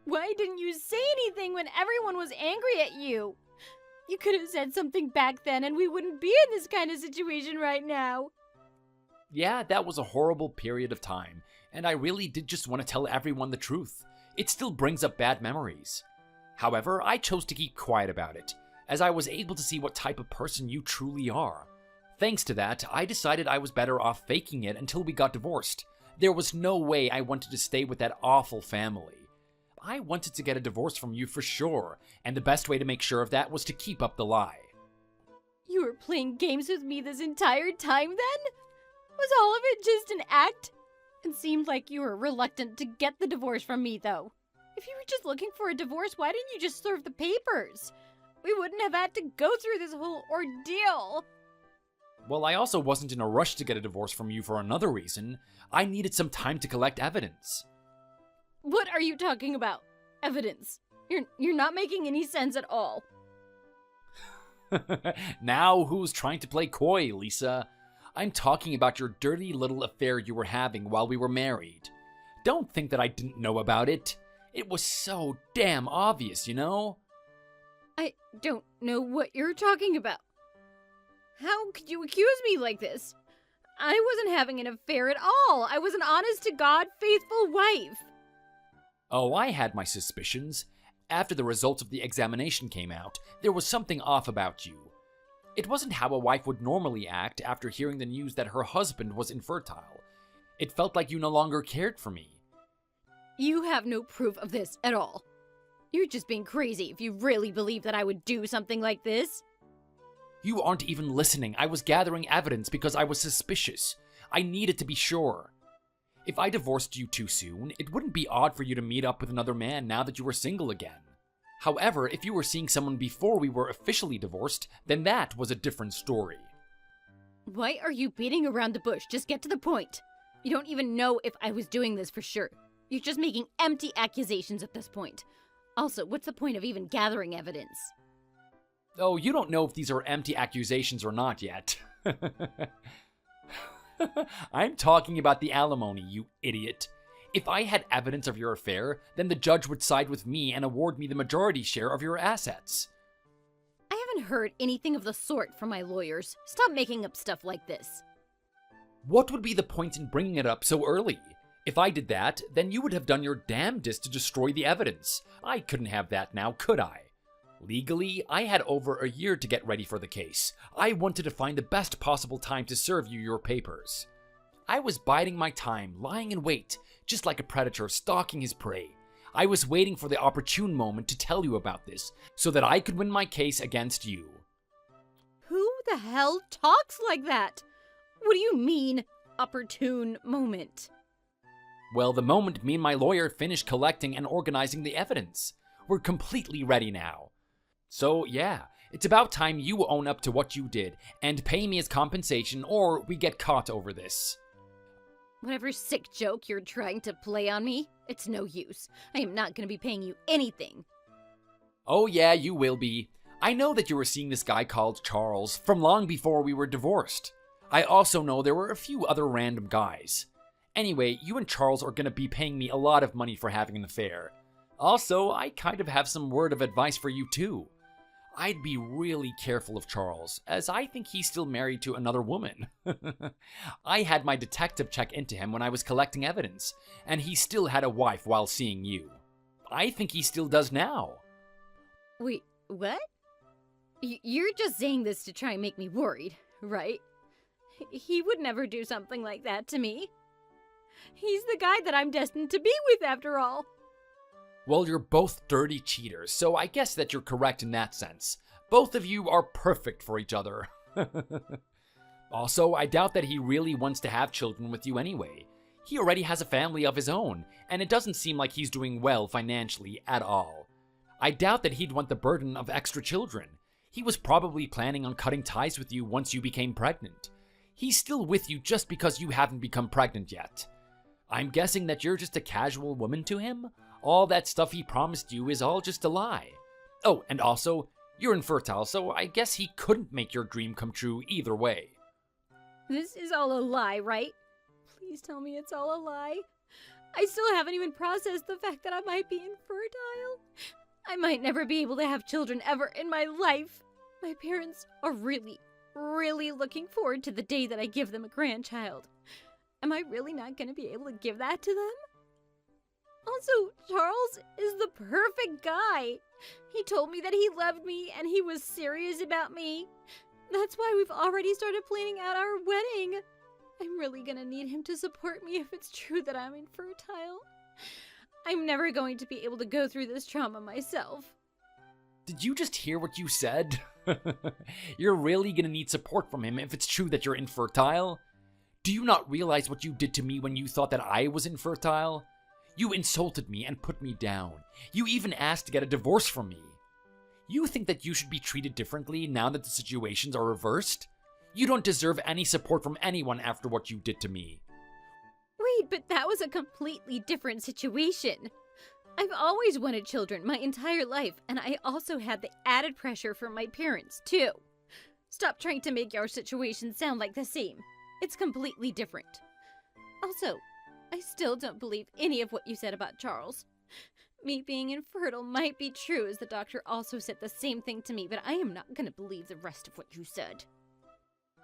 Why didn't you say anything when everyone was angry at you? You could have said something back then and we wouldn't be in this kind of situation right now. Yeah, that was a horrible period of time, and I really did just want to tell everyone the truth. It still brings up bad memories. However, I chose to keep quiet about it, as I was able to see what type of person you truly are. Thanks to that, I decided I was better off faking it until we got divorced. There was no way I wanted to stay with that awful family. I wanted to get a divorce from you for sure, and the best way to make sure of that was to keep up the lie. You were playing games with me this entire time then? Was all of it just an act? It seemed like you were reluctant to get the divorce from me, though. If you were just looking for a divorce, why didn't you just serve the papers? We wouldn't have had to go through this whole ordeal. Well, I also wasn't in a rush to get a divorce from you for another reason. I needed some time to collect evidence. What are you talking about? Evidence. You're not making any sense at all. Now who's trying to play coy, Lisa? I'm talking about your dirty little affair you were having while we were married. Don't think that I didn't know about it. It was so damn obvious, you know? I don't know what you're talking about. How could you accuse me like this? I wasn't having an affair at all. I was an honest-to-God, faithful wife. Oh, I had my suspicions. After the results of the examination came out, there was something off about you. It wasn't how a wife would normally act after hearing the news that her husband was infertile. It felt like you no longer cared for me. You have no proof of this at all. You're just being crazy if you really believe that I would do something like this. You aren't even listening. I was gathering evidence because I was suspicious. I needed to be sure. If I divorced you too soon, it wouldn't be odd for you to meet up with another man now that you were single again. However, if you were seeing someone before we were officially divorced, then that was a different story. Why are you beating around the bush? Just get to the point. You don't even know if I was doing this for sure. You're just making empty accusations at this point. Also, what's the point of even gathering evidence? Oh, you don't know if these are empty accusations or not yet. I'm talking about the alimony, you idiot. If I had evidence of your affair, then the judge would side with me and award me the majority share of your assets. I haven't heard anything of the sort from my lawyers. Stop making up stuff like this. What would be the point in bringing it up so early? If I did that, then you would have done your damnedest to destroy the evidence. I couldn't have that now, could I? Legally, I had over a year to get ready for the case. I wanted to find the best possible time to serve you your papers. I was biding my time, lying in wait, just like a predator stalking his prey. I was waiting for the opportune moment to tell you about this, so that I could win my case against you. Who the hell talks like that? What do you mean, opportune moment? Well, the moment me and my lawyer finished collecting and organizing the evidence. We're completely ready now. So, yeah, it's about time you own up to what you did and pay me as compensation, or we get caught over this. Whatever sick joke you're trying to play on me, it's no use. I am not going to be paying you anything. Oh yeah, you will be. I know that you were seeing this guy called Charles from long before we were divorced. I also know there were a few other random guys. Anyway, you and Charles are going to be paying me a lot of money for having an affair. Also, I kind of have some word of advice for you too. I'd be really careful of Charles, as I think he's still married to another woman. I had my detective check into him when I was collecting evidence, and he still had a wife while seeing you. I think he still does now. Wait, what? You're just saying this to try and make me worried, right? He would never do something like that to me. He's the guy that I'm destined to be with after all. Well, you're both dirty cheaters, so I guess that you're correct in that sense. Both of you are perfect for each other. Also, I doubt that he really wants to have children with you anyway. He already has a family of his own, and it doesn't seem like he's doing well financially at all. I doubt that he'd want the burden of extra children. He was probably planning on cutting ties with you once you became pregnant. He's still with you just because you haven't become pregnant yet. I'm guessing that you're just a casual woman to him? All that stuff he promised you is all just a lie. Oh, and also, you're infertile, so I guess he couldn't make your dream come true either way. This is all a lie, right? Please tell me it's all a lie. I still haven't even processed the fact that I might be infertile. I might never be able to have children ever in my life. My parents are really looking forward to the day that I give them a grandchild. Am I really not going to be able to give that to them? Also, Charles is the perfect guy. He told me that he loved me and he was serious about me. That's why we've already started planning out our wedding. I'm really gonna need him to support me if it's true that I'm infertile. I'm never going to be able to go through this trauma myself. Did you just hear what you said? You're really gonna need support from him if it's true that you're infertile. Do you not realize what you did to me when you thought that I was infertile? You insulted me and put me down. You even asked to get a divorce from me. You think that you should be treated differently now that the situations are reversed? You don't deserve any support from anyone after what you did to me. Wait, but that was a completely different situation. I've always wanted children my entire life, and I also had the added pressure from my parents, too. Stop trying to make our situation sound like the same. It's completely different. Also, I still don't believe any of what you said about Charles. Me being infertile might be true, as the doctor also said the same thing to me, but I am not going to believe the rest of what you said.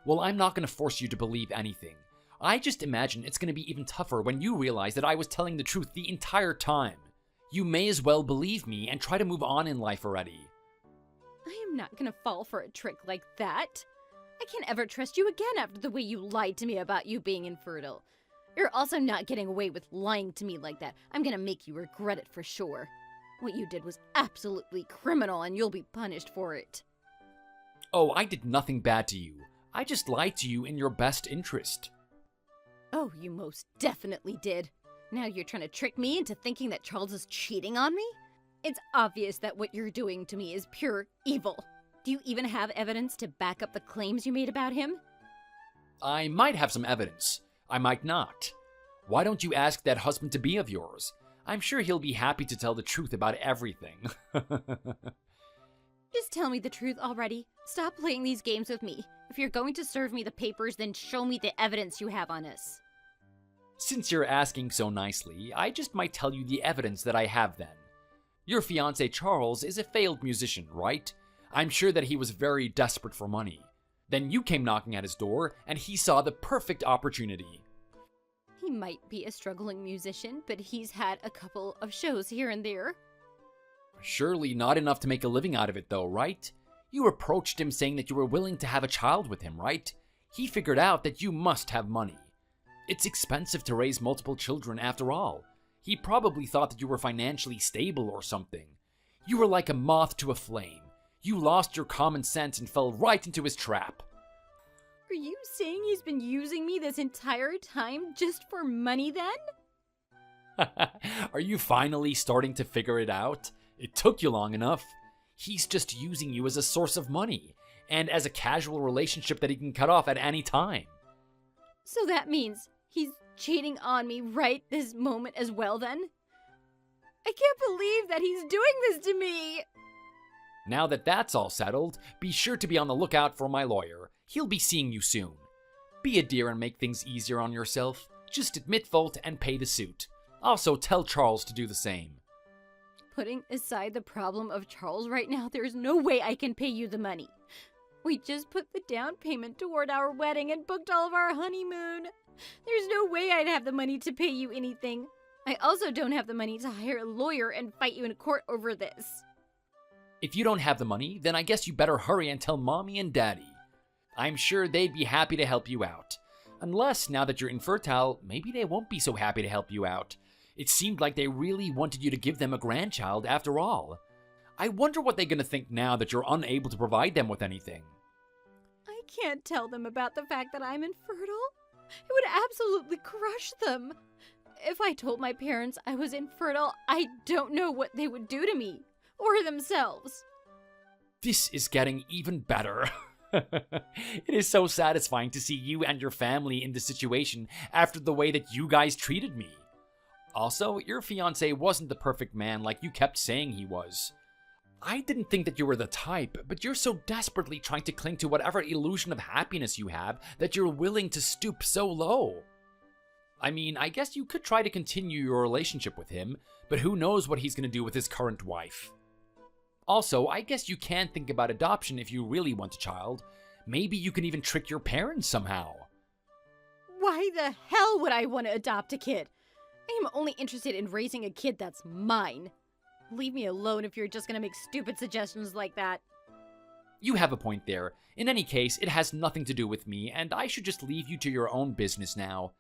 Well, I'm not going to force you to believe anything. I just imagine it's going to be even tougher when you realize that I was telling the truth the entire time. You may as well believe me and try to move on in life already. I am not going to fall for a trick like that. I can't ever trust you again after the way you lied to me about you being infertile. You're also not getting away with lying to me like that. I'm going to make you regret it for sure. What you did was absolutely criminal, and you'll be punished for it. Oh, I did nothing bad to you. I just lied to you in your best interest. Oh, you most definitely did. Now you're trying to trick me into thinking that Charles is cheating on me? It's obvious that what you're doing to me is pure evil. Do you even have evidence to back up the claims you made about him? I might have some evidence. I might not. Why don't you ask that husband-to-be of yours? I'm sure he'll be happy to tell the truth about everything. Just tell me the truth already. Stop playing these games with me. If you're going to serve me the papers, then show me the evidence you have on us. Since you're asking so nicely, I just might tell you the evidence that I have then. Your fiancé Charles is a failed musician, right? I'm sure that he was very desperate for money. Then you came knocking at his door, and he saw the perfect opportunity. He might be a struggling musician, but he's had a couple of shows here and there. Surely not enough to make a living out of it though, right? You approached him saying that you were willing to have a child with him, right? He figured out that you must have money. It's expensive to raise multiple children after all. He probably thought that you were financially stable or something. You were like a moth to a flame. You lost your common sense and fell right into his trap. Are you saying he's been using me this entire time just for money then? Are you finally starting to figure it out? It took you long enough. He's just using you as a source of money, and as a casual relationship that he can cut off at any time. So that means he's cheating on me right this moment as well then? I can't believe that he's doing this to me! Now that that's all settled, be sure to be on the lookout for my lawyer. He'll be seeing you soon. Be a dear and make things easier on yourself. Just admit fault and pay the suit. Also, tell Charles to do the same. Putting aside the problem of Charles right now, there's no way I can pay you the money. We just put the down payment toward our wedding and booked all of our honeymoon. There's no way I'd have the money to pay you anything. I also don't have the money to hire a lawyer and fight you in court over this. If you don't have the money, then I guess you better hurry and tell Mommy and Daddy. I'm sure they'd be happy to help you out. Unless, now that you're infertile, maybe they won't be so happy to help you out. It seemed like they really wanted you to give them a grandchild after all. I wonder what they're gonna think now that you're unable to provide them with anything. I can't tell them about the fact that I'm infertile. It would absolutely crush them. If I told my parents I was infertile, I don't know what they would do to me. Or themselves. This is getting even better. It is so satisfying to see you and your family in this situation after the way that you guys treated me. Also, your fiancé wasn't the perfect man like you kept saying he was. I didn't think that you were the type, but you're so desperately trying to cling to whatever illusion of happiness you have that you're willing to stoop so low. I mean, I guess you could try to continue your relationship with him, but who knows what he's going to do with his current wife. Also, I guess you can think about adoption if you really want a child. Maybe you can even trick your parents somehow. Why the hell would I want to adopt a kid? I am only interested in raising a kid that's mine. Leave me alone if you're just gonna make stupid suggestions like that. You have a point there. In any case, it has nothing to do with me, and I should just leave you to your own business now.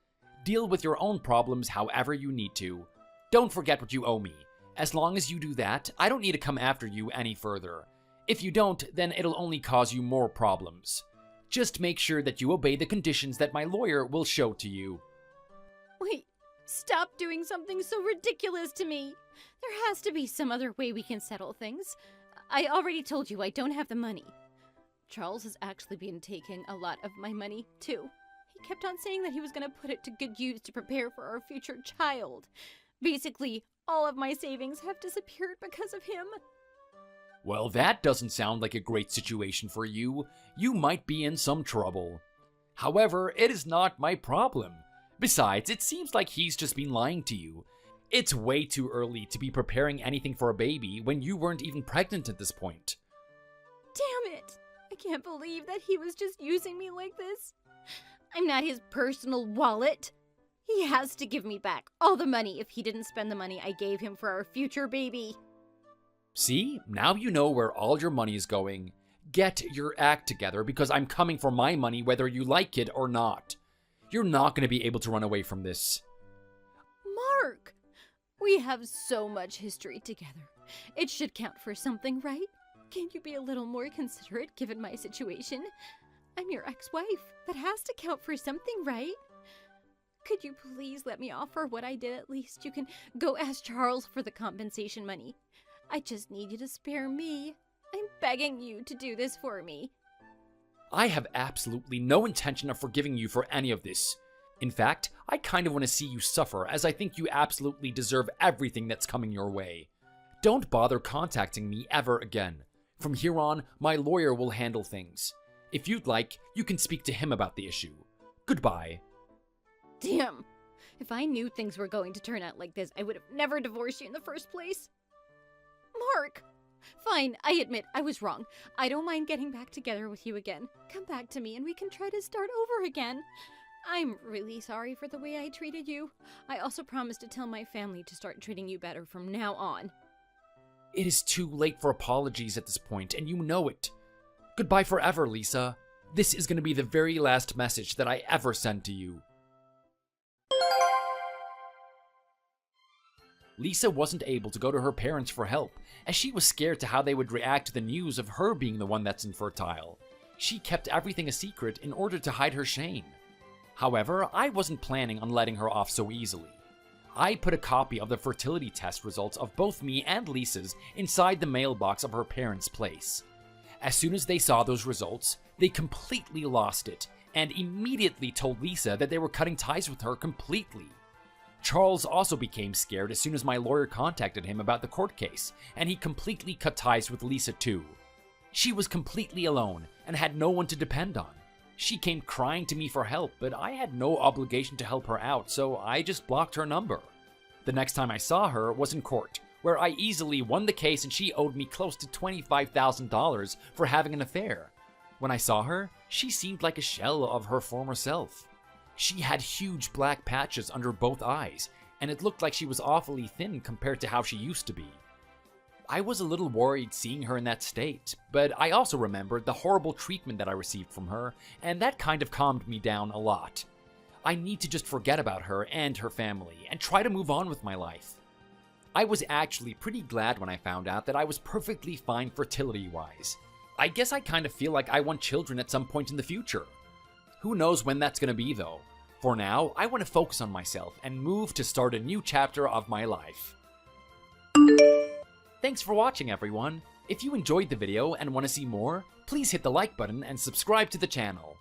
Deal with your own problems however you need to. Don't forget what you owe me. As long as you do that, I don't need to come after you any further. If you don't, then it'll only cause you more problems. Just make sure that you obey the conditions that my lawyer will show to you. Wait, stop doing something so ridiculous to me. There has to be some other way we can settle things. I already told you I don't have the money. Charles has actually been taking a lot of my money, too. He kept on saying that he was going to put it to good use to prepare for our future child. Basically, all of my savings have disappeared because of him. Well, that doesn't sound like a great situation for you. You might be in some trouble. However, it is not my problem. Besides, it seems like he's just been lying to you. It's way too early to be preparing anything for a baby when you weren't even pregnant at this point. Damn it! I can't believe that he was just using me like this. I'm not his personal wallet. He has to give me back all the money if he didn't spend the money I gave him for our future baby. See, now you know where all your money is going. Get your act together because I'm coming for my money whether you like it or not. You're not going to be able to run away from this. Mark! We have so much history together. It should count for something, right? Can't you be a little more considerate given my situation? I'm your ex-wife. That has to count for something, right? Could you please let me off for what I did at least? You can go ask Charles for the compensation money. I just need you to spare me. I'm begging you to do this for me. I have absolutely no intention of forgiving you for any of this. In fact, I kind of want to see you suffer, as I think you absolutely deserve everything that's coming your way. Don't bother contacting me ever again. From here on, my lawyer will handle things. If you'd like, you can speak to him about the issue. Goodbye. Damn. If I knew things were going to turn out like this, I would have never divorced you in the first place. Mark! Fine, I admit I was wrong. I don't mind getting back together with you again. Come back to me and we can try to start over again. I'm really sorry for the way I treated you. I also promised to tell my family to start treating you better from now on. It is too late for apologies at this point, and you know it. Goodbye forever, Lisa. This is going to be the very last message that I ever send to you. Lisa wasn't able to go to her parents for help, as she was scared to how they would react to the news of her being the one that's infertile. She kept everything a secret in order to hide her shame. However, I wasn't planning on letting her off so easily. I put a copy of the fertility test results of both me and Lisa's inside the mailbox of her parents' place. As soon as they saw those results, they completely lost it, and immediately told Lisa that they were cutting ties with her completely. Charles also became scared as soon as my lawyer contacted him about the court case, and he completely cut ties with Lisa too. She was completely alone and had no one to depend on. She came crying to me for help, but I had no obligation to help her out, so I just blocked her number. The next time I saw her was in court, where I easily won the case and she owed me close to $25,000 for having an affair. When I saw her, she seemed like a shell of her former self. She had huge black patches under both eyes, and it looked like she was awfully thin compared to how she used to be. I was a little worried seeing her in that state, but I also remembered the horrible treatment that I received from her, and that kind of calmed me down a lot. I need to just forget about her and her family, and try to move on with my life. I was actually pretty glad when I found out that I was perfectly fine fertility-wise. I guess I kind of feel like I want children at some point in the future. Who knows when that's gonna be though. For now, I want to focus on myself and move to start a new chapter of my life. Thanks for watching, everyone. If you enjoyed the video and want to see more, please hit the like button and subscribe to the channel.